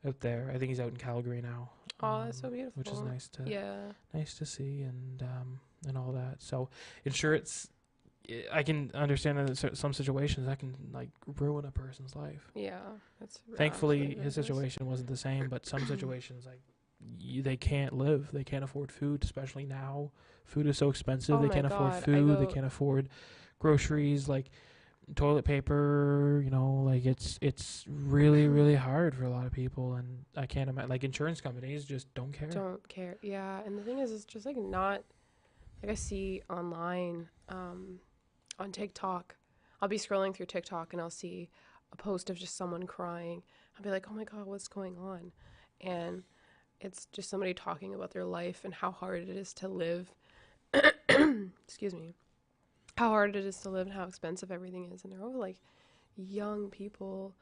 out there. I think he's out in Calgary now. Oh, that's so beautiful. Which is nice to see, and all that. So insurance, I can understand that some situations that can like ruin a person's life. Yeah, that's Thankfully, absolutely his ridiculous. situation wasn't the same, but some situations like they can't live. They can't afford food, especially now. Food is so expensive. Oh They my can't afford God, food. They can't afford groceries, like toilet paper. You know, like it's really, really hard for a lot of people, and I can't imagine. Like insurance companies just don't care. Don't care. Yeah, and the thing is, it's just like not like I see online on TikTok. I'll be scrolling through TikTok and I'll see a post of just someone crying. I'll be like, "Oh my God, what's going on?" And it's just somebody talking about their life and how hard it is to live. Excuse me. How hard it is to live and how expensive everything is. And they're all like young people.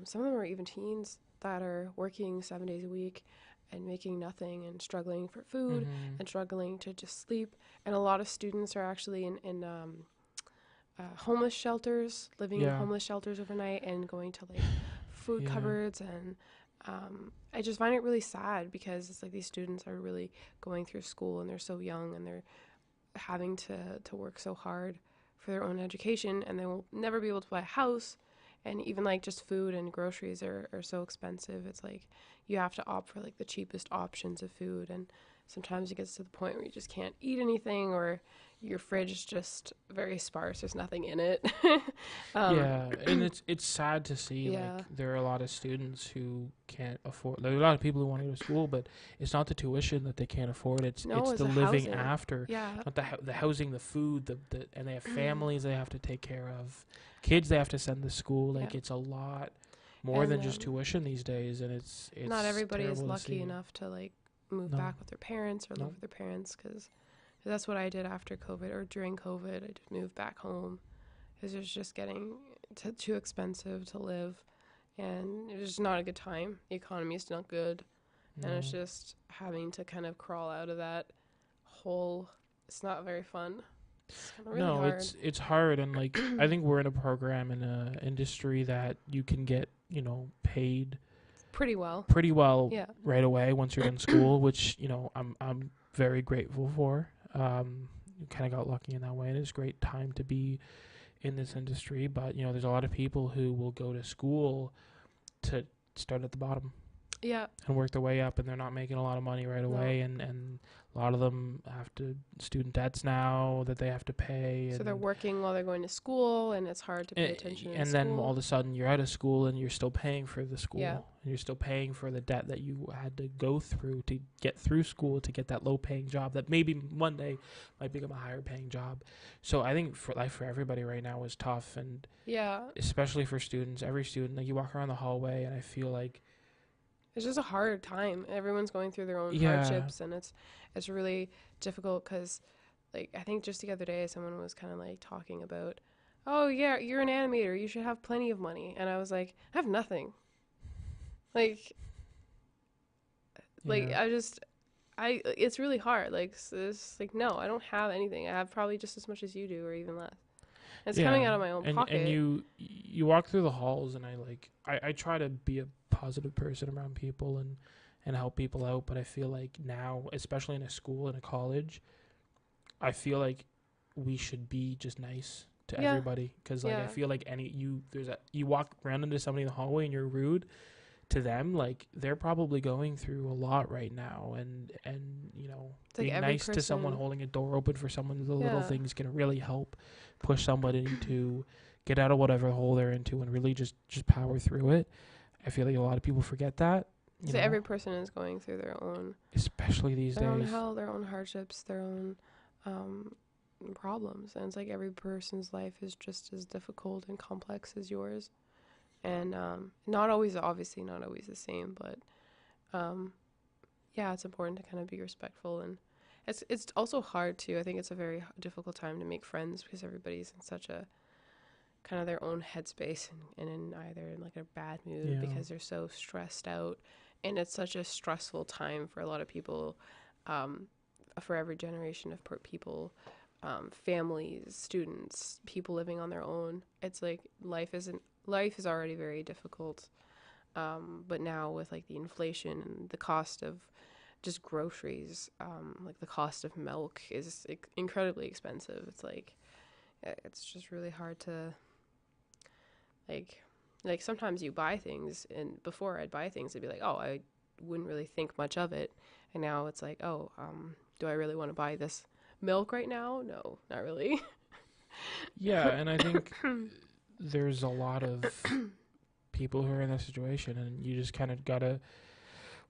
Some of them are even teens that are working 7 days a week and making nothing and struggling for food Mhm. and struggling to just sleep. And a lot of students are actually in homeless shelters, living in Yeah. homeless shelters overnight and going to like food Yeah. cupboards. And I just find it really sad because it's like these students are really going through school and they're so young and they're having to work so hard for their own education, and they will never be able to buy a house. And even like just food and groceries are so expensive. It's like you have to opt for like the cheapest options of food, and sometimes it gets to the point where you just can't eat anything, or your fridge is just very sparse. There's nothing in it. Yeah, and it's sad to see Yeah. like there are a lot of students who can't afford. There are a lot of people who want to go to school, but it's not the tuition that they can't afford. It's No, it's the the living housing. after, Yeah. not the housing, the food, the and they have families they have to take care of, kids they have to send to school. Like Yeah. it's a lot more And than just tuition these days, and it's not everybody is terrible to lucky see. enough to like move No. back with their parents or No. live with their parents, because that's what I did after COVID or during COVID. I did move back home because it was just getting too expensive to live, and it was just not a good time. The economy is not good, and it's No. just having to kind of crawl out of that hole. It's not very fun. It's kind of really No, hard. it's hard, and like I think we're in a program in a industry that you can get paid Pretty well. pretty well Yeah. right away once you're in school, which I'm very grateful for. Kind of got lucky in that way, and it's a great time to be in this industry. But there's a lot of people who will go to school to start at the bottom Yeah. and work their way up, and they're not making a lot of money right away, and a lot of them have student debts now that they have to pay. So and they're working while they're going to school, and it's hard to pay attention in and school. then all of a sudden you're out of school and you're still paying for the school, Yeah. and you're still paying for the debt that you had to go through to get through school, to get that low paying job that maybe one day might become a higher paying job. So I think for life for everybody right now is tough, and Yeah. especially for students. Every student, like you walk around the hallway and I feel like It's just a hard time. Everyone's going through their own Yeah. hardships, and it's really difficult because, like, I think just the other day someone was kind of like talking about, oh yeah, you're an animator, you should have plenty of money, and I was like, I have nothing. Like yeah. it's really hard. Like it's like no, I don't have anything. I have probably just as much as you do, or even less. It's coming out of my own pocket. And you walk through the halls, and I try to be a positive person around people and help people out, but I feel like now, especially in a school and a college, I feel like we should be just nice to Yeah. everybody, because like I Yeah. feel like you walk around into somebody in the hallway and you're rude to them, like they're probably going through a lot right now, and It's like being every nice to someone, person- holding a door open for someone, the little Yeah. things can really help push somebody to get out of whatever hole they're into and really just power through it. I feel like a lot of people forget that, So every person is going through their own especially these own days. hell, their own hardships, their own problems, and it's like every person's life is just as difficult and complex as yours, and not always the same, but yeah, it's important to kind of be respectful, and it's also hard too. I think it's a very difficult time to make friends because everybody's in such a kind of their own headspace, and in either in like a bad mood Yeah. because they're so stressed out, and it's such a stressful time for a lot of people, for every generation of people, families, students, people living on their own. It's like life is already very difficult, but now with like the inflation and the cost of just groceries, like the cost of milk is incredibly expensive. It's like it's just really hard to like sometimes you buy things, and before I'd buy things I'd be like, oh, I wouldn't really think much of it, and now it's like, oh, do I really want to buy this milk right now? No, not really. Yeah, and I think there's a lot of people who are in that situation, and you just kind of gotta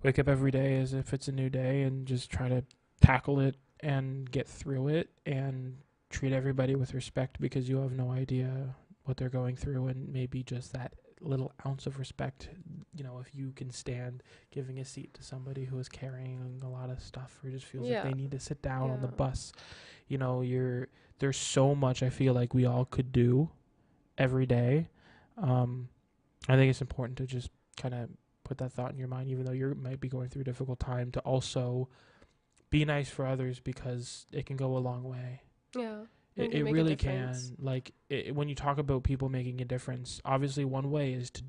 wake up every day as if it's a new day and just try to tackle it and get through it and treat everybody with respect, because you have no idea what they're going through, and maybe just that little ounce of respect, if you can stand giving a seat to somebody who is carrying a lot of stuff or just feels like they need to sit down on the bus, there's so much I feel like we all could do every day. I think it's important to just kind of put that thought in your mind, even though you might be going through a difficult time, to also be nice for others, because it can go a long way. Yeah. It really can. Like when you talk about people making a difference, obviously one way is to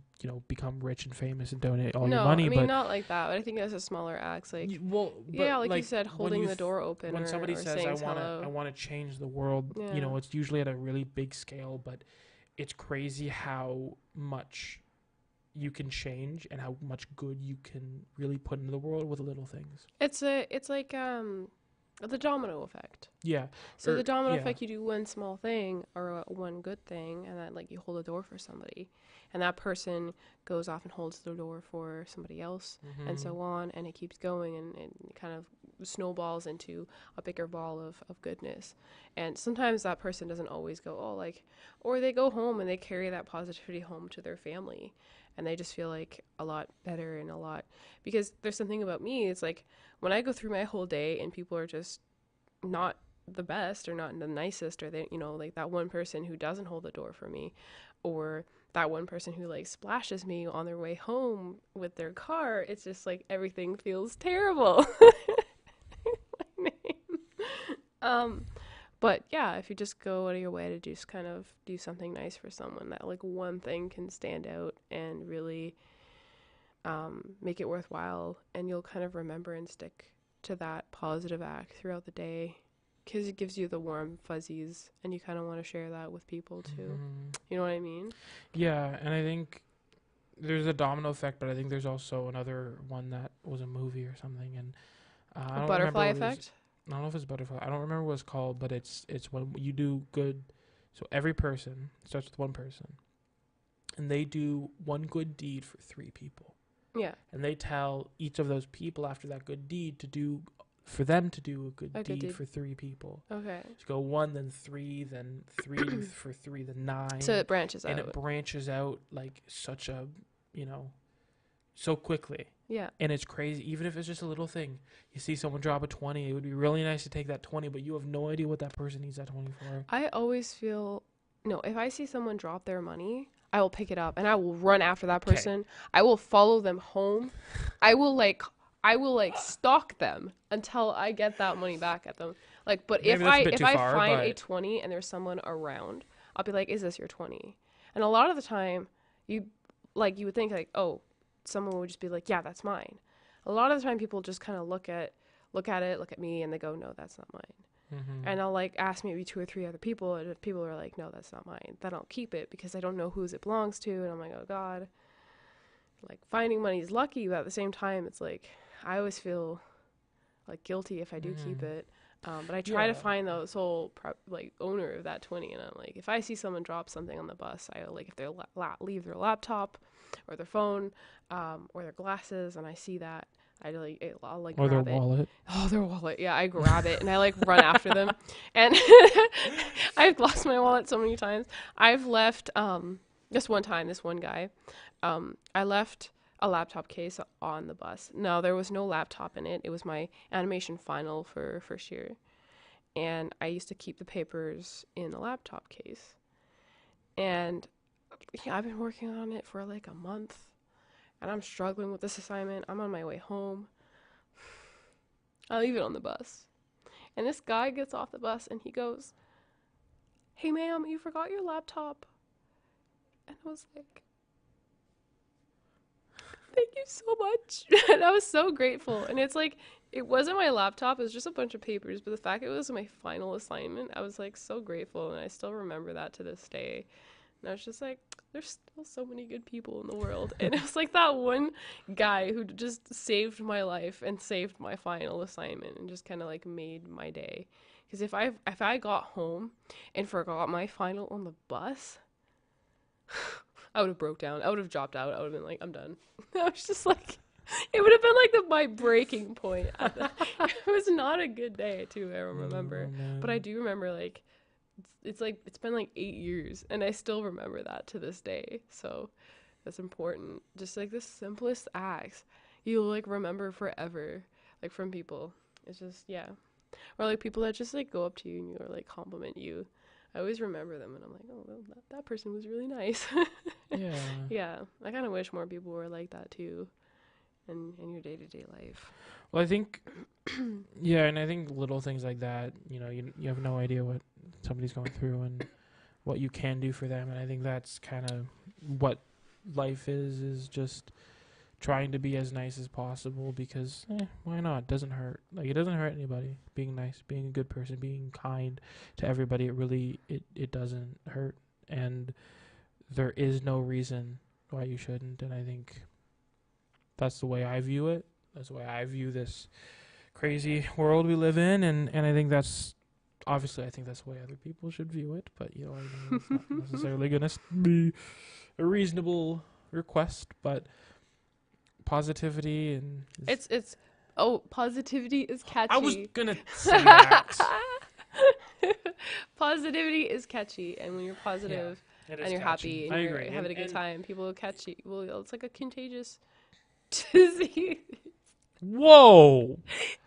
become rich and famous and donate all your money. I mean, but not like that. But I think that's a smaller acts. Like like you said, holding the door open. When somebody or says I want to change the world, Yeah. it's usually at a really big scale. But it's crazy how much you can change and how much good you can really put into the world with little things. It's like the domino effect. Yeah. So Or- the domino yeah. effect, you do one small thing or one good thing, and then like you hold a door for somebody, and that person goes off and holds the door for somebody else, and so on, and it keeps going, and it kind of snowballs into a bigger ball of goodness. And sometimes that person doesn't always go, oh, like, or they go home and they carry that positivity home to their family, and they just feel like a lot better and a lot, because there's something about me, it's like when I go through my whole day and people are just not the best or not the nicest, or they, you know, like that one person who doesn't hold the door for me, or that one person who like splashes me on their way home with their car, it's just like everything feels terrible. My name. But yeah, if you just go out of your way to just kind of do something nice for someone, that like one thing can stand out and really make it worthwhile, and you'll kind of remember and stick to that positive act throughout the day, because it gives you the warm fuzzies, and you kind of want to share that with people too. You know what I mean? Yeah, and I think there's a domino effect, but I think there's also another one that was a movie or something, and I A don't butterfly remember what it was. effect. I don't know if it's butterfly. I don't remember what it's called, but it's when you do good. So every person starts with one person, and they do one good deed for 3 people, Yeah, and they tell each of those people after that good deed to do for them to do a good A good deed deed. for 3 people. okay. So go 1, then 3, then 3 for 3, then 9. So it branches and out. it branches out like such a, so quickly. Yeah. And it's crazy. Even if it's just a little thing, you see someone drop a 20, it would be really nice to take that 20, but you have no idea what that person needs that 20 for. I always feel, no, if I see someone drop their money, I will pick it up and I will run after that person. I will follow them home. I will like stalk them until I get that money back at them. Like, but Maybe if that's a bit if too I far, find a but- 20 and there's someone around, I'll be like, "Is this your 20?" And a lot of the time, you would think like, "Oh, someone would just be like, "Yeah, that's mine." A lot of the time people just kind of look at me, and they go, "No, that's not mine." And I'll like ask maybe 2 or 3 other people, and if people are like, "No, that's not mine," then I'll keep it because I don't know whose it belongs to, and I'm like, "Oh God." Like, finding money is lucky, but at the same time, it's like I always feel like guilty if I do keep it. But I try to Yeah. find the sole owner of that 20, and I'm like, if I see someone drop something on the bus, I like, if they leave their laptop or their phone or their glasses, and I see that, I'll like Or their grab it. wallet. Oh, their wallet. Yeah, I grab it and I like run after them. And I've lost my wallet so many times. I've left just one time, this one guy, I left a laptop case on the bus. No, there was no laptop in it. It was my animation final for first year. And I used to keep the papers in the laptop case. And yeah, I've been working on it for like a month. And I'm struggling with this assignment. I'm on my way home. I leave it on the bus. And this guy gets off the bus and he goes, "Hey, ma'am, you forgot your laptop." And I was like, "Thank you so much." And I was so grateful. And it's like, it wasn't my laptop, it was just a bunch of papers. But the fact it was my final assignment, I was like so grateful. And I still remember that to this day. And I was just like, there's still so many good people in the world. And it was like that one guy who just saved my life and saved my final assignment and just kind of like made my day. Because if I got home and forgot my final on the bus, I would have broke down. I would have dropped out. I would have been like, I'm done. I was just like, it would have been like my breaking point. It was not a good day too, I remember. But I do remember like, it's been like 8 years and I still remember that to this day. So that's important. Just like the simplest acts you'll like remember forever, like from people. It's just, yeah. Or like people that just like go up to you and you or like compliment you. I always remember them and I'm like, oh, well, that person was really nice. Yeah. Yeah. I kind of wish more people were like that too in your day-to-day life. Well, I think, yeah, and I think little things like that, you have no idea what somebody's going through and what you can do for them. And I think that's kind of what life is just trying to be as nice as possible because, why not? It doesn't hurt. Like, it doesn't hurt anybody. Being nice, being a good person, being kind to everybody, it doesn't hurt. And there is no reason why you shouldn't, and I think that's the way I view it. That's the way I view this crazy world we live in, and I think that's obviously I think that's the way other people should view it. But I mean, it's not necessarily gonna be a reasonable request, but positivity and positivity is catchy. I was gonna say that. Positivity is catchy, and when you're positive and you're catchy. happy and I you're agree. having a good And time, people will catch you. Well, it's like a contagious disease. whoa,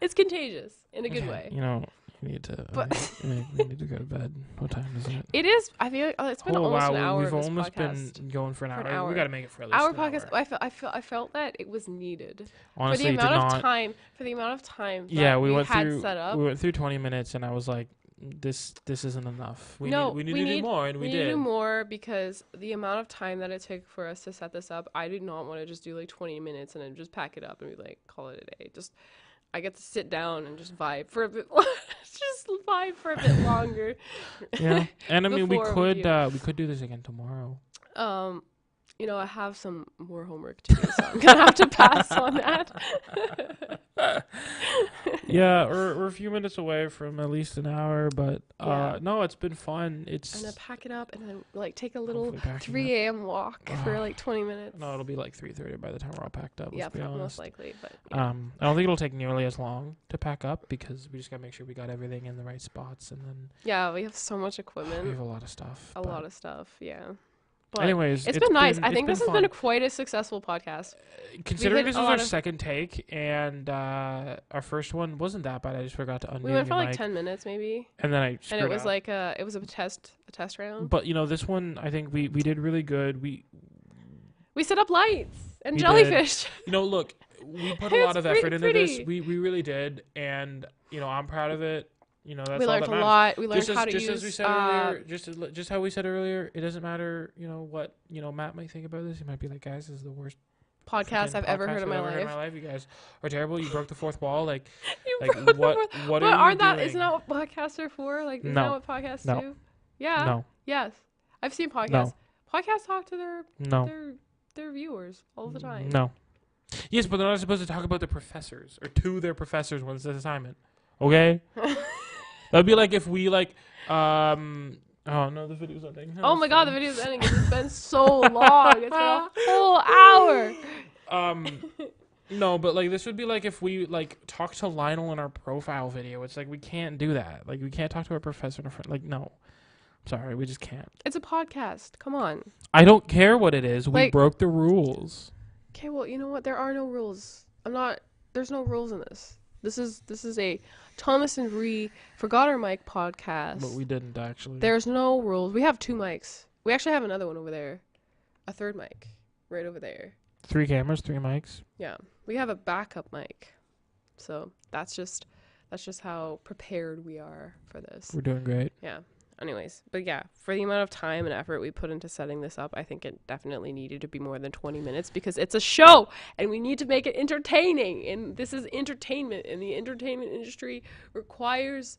It's contagious in a good Okay, way. We need to. But- we need to go to bed. What time is it? It is. I feel it's been almost an hour. We've of this almost podcast. been going for an For hour. an hour. We got to make it for at least Our an podcast. hour. I felt that it was needed Honestly, for the amount did of not. time. For the amount of time. Yeah, that we went had through. set up. We went through 20 minutes, and I was like, "This isn't enough. We need to do more," and we need to did. do more because the amount of time that it took for us to set this up, I did not want to just do like 20 minutes and then just pack it up and be like, call it a day. I get to sit down and just vibe for a bit. Just vibe for a bit longer. Yeah, and I mean, we Before could do this again tomorrow. I have some more homework to do, so I'm gonna have to pass on that. Yeah, we're a few minutes away from at least an hour, but Yeah. no, it's been fun. It's I'm gonna pack it up and then like take a little hopefully packing 3 a.m. walk for like 20 minutes. No, it'll be like 3:30 by the time we're all packed up. Yeah, Let's be honest. most likely. But I don't think it'll take nearly as long to pack up because we just gotta make sure we got everything in the right spots, and then yeah, we have so much we equipment, have a lot of stuff. a but lot of stuff. Yeah. But anyways, it's been nice. I think this has fun. been quite a successful podcast. Considering hit this a was lot our of- second take and our first one wasn't that bad. I just forgot to undo We went for the like mic, 10 minutes maybe, and then I and screwed it was up. like a test round. But this one I think we did really good. We We set up lights and We did. jellyfish. look, we put a It's lot of effort into this. pretty. We really did, and I'm proud of it. That's We all learned that a matters. lot. We learned Just how to as use. we said earlier, just how we said earlier, it doesn't matter. What Matt might think about this. He might be like, "Guys, this is the worst podcast I've ever heard in my I've ever life. You guys are terrible. You broke the fourth wall. Like, You like broke the what? fourth- What But are you aren't that? doing? Isn't that what podcasts are for? Like, isn't No. that what podcasts No. do? Yeah. No, Yes. I've seen podcasts. No. Podcasts talk to no, their viewers all the time. no. Yes, but they're not supposed to talk about their professors or to their professors when it's an assignment. Okay. That'd be like if we oh no, the video's ending. Oh my god, the video's ending. It's been so long. It's been a whole hour. No, but this would be like if we talk to Lionel in our profile video. It's like we can't do that. Like we can't talk to our professor in a friend. No. Sorry, we just can't. It's a podcast. Come on. I don't care what it is. We Like- broke the rules. Okay, well, you know what? There are no rules. There's no rules in this. This is a Thomas and Bree Forgot Our Mic podcast. But we didn't actually. There's no rules. We have 2 mics. We actually have another one over there. A third mic. Right over there. 3 cameras, 3 mics. Yeah. We have a backup mic. So that's just how prepared we are for this. We're doing great. Yeah. Anyways, but yeah, for the amount of time and effort we put into setting this up, I think it definitely needed to be more than 20 minutes because it's a show and we need to make it entertaining. And this is entertainment, and the entertainment industry requires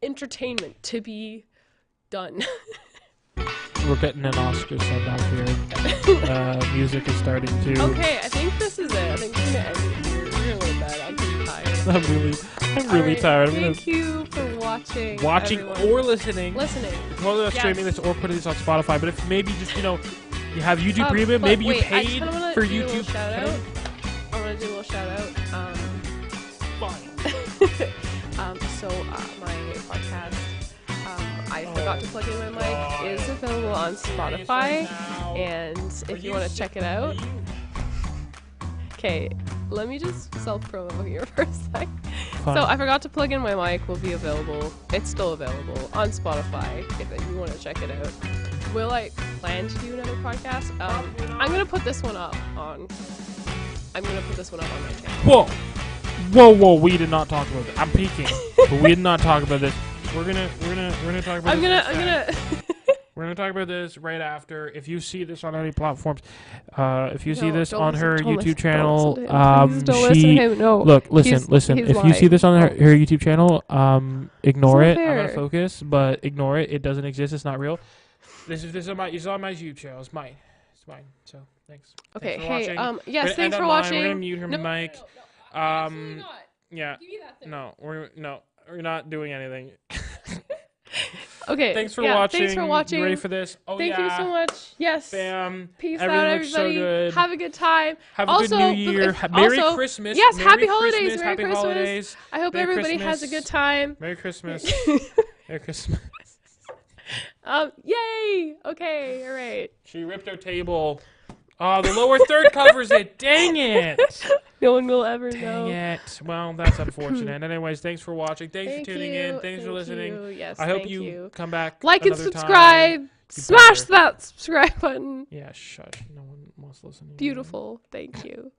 entertainment to be done. We're getting an Oscar send off here. Music is starting to. Okay, I think this is it. I think we're gonna end it here. We're gonna go to bed. I'm pretty tired. I'm really Alright, tired. I'm Thank you for watching. everyone. everyone. Or listening. Listening. Whether that's Yes. streaming this or putting this on Spotify. But if maybe just you have YouTube Premium, but maybe you wait, I just paid kinda wanna for do a little YouTube. shout out. I want to do a little shout out. So my podcast, I forgot to plug in my mic, is available on Spotify, and if you want to check it out, okay, let me just self-promo here for a sec. Fine. So I forgot to plug in my mic will be available. It's still available on Spotify if you want to check it out. Will I plan to do another podcast? I'm gonna put this one up on. I'm gonna put this one up on my channel. Whoa! We did not talk about this. I'm peeking, but we did not talk about this. We're gonna talk about. We're gonna talk about this right after. If you see this on any platforms, if you see No, this don't on listen- her don't YouTube listen- channel, don't listen to him. Please don't listen to him. No. look, listen. He's If you see lying. this on her Don't. YouTube channel, ignore It's it. not I'm gonna fair. focus, but ignore it. It doesn't exist. It's not real. This is on my YouTube channel. It's mine. So thanks. Okay. Thanks for Hey. watching. Yes. We're gonna Thanks end for on mine. We're gonna watching. mute her No, mic. Absolutely not. Yeah. Give me that thing. No, we're not doing anything. Okay. Thanks for yeah, watching. Thanks for watching. You ready for this? Oh Thank yeah. you so much. Yes. Bam. Peace Everything out, looks so everybody. good. Have a good time. Have a Also, good New Year. Merry also- Christmas. yes, Merry happy holidays, Christmas. Merry Happy Christmas. holidays. I hope Merry everybody has a Christmas. good time. Merry Christmas. Merry Christmas. Yay. Okay. All right. She ripped our table. Oh, the lower third covers it. Dang it. No one will ever Dang know. it. Well, that's unfortunate. Anyways, thanks for watching. Thanks Thank for tuning you. in. Thanks for Thank listening. you. Yes. I hope thank you come back. like and another time. subscribe. Smash better. that subscribe button. Yeah, shush. No one wants to listen. To you. Beautiful. Thank you.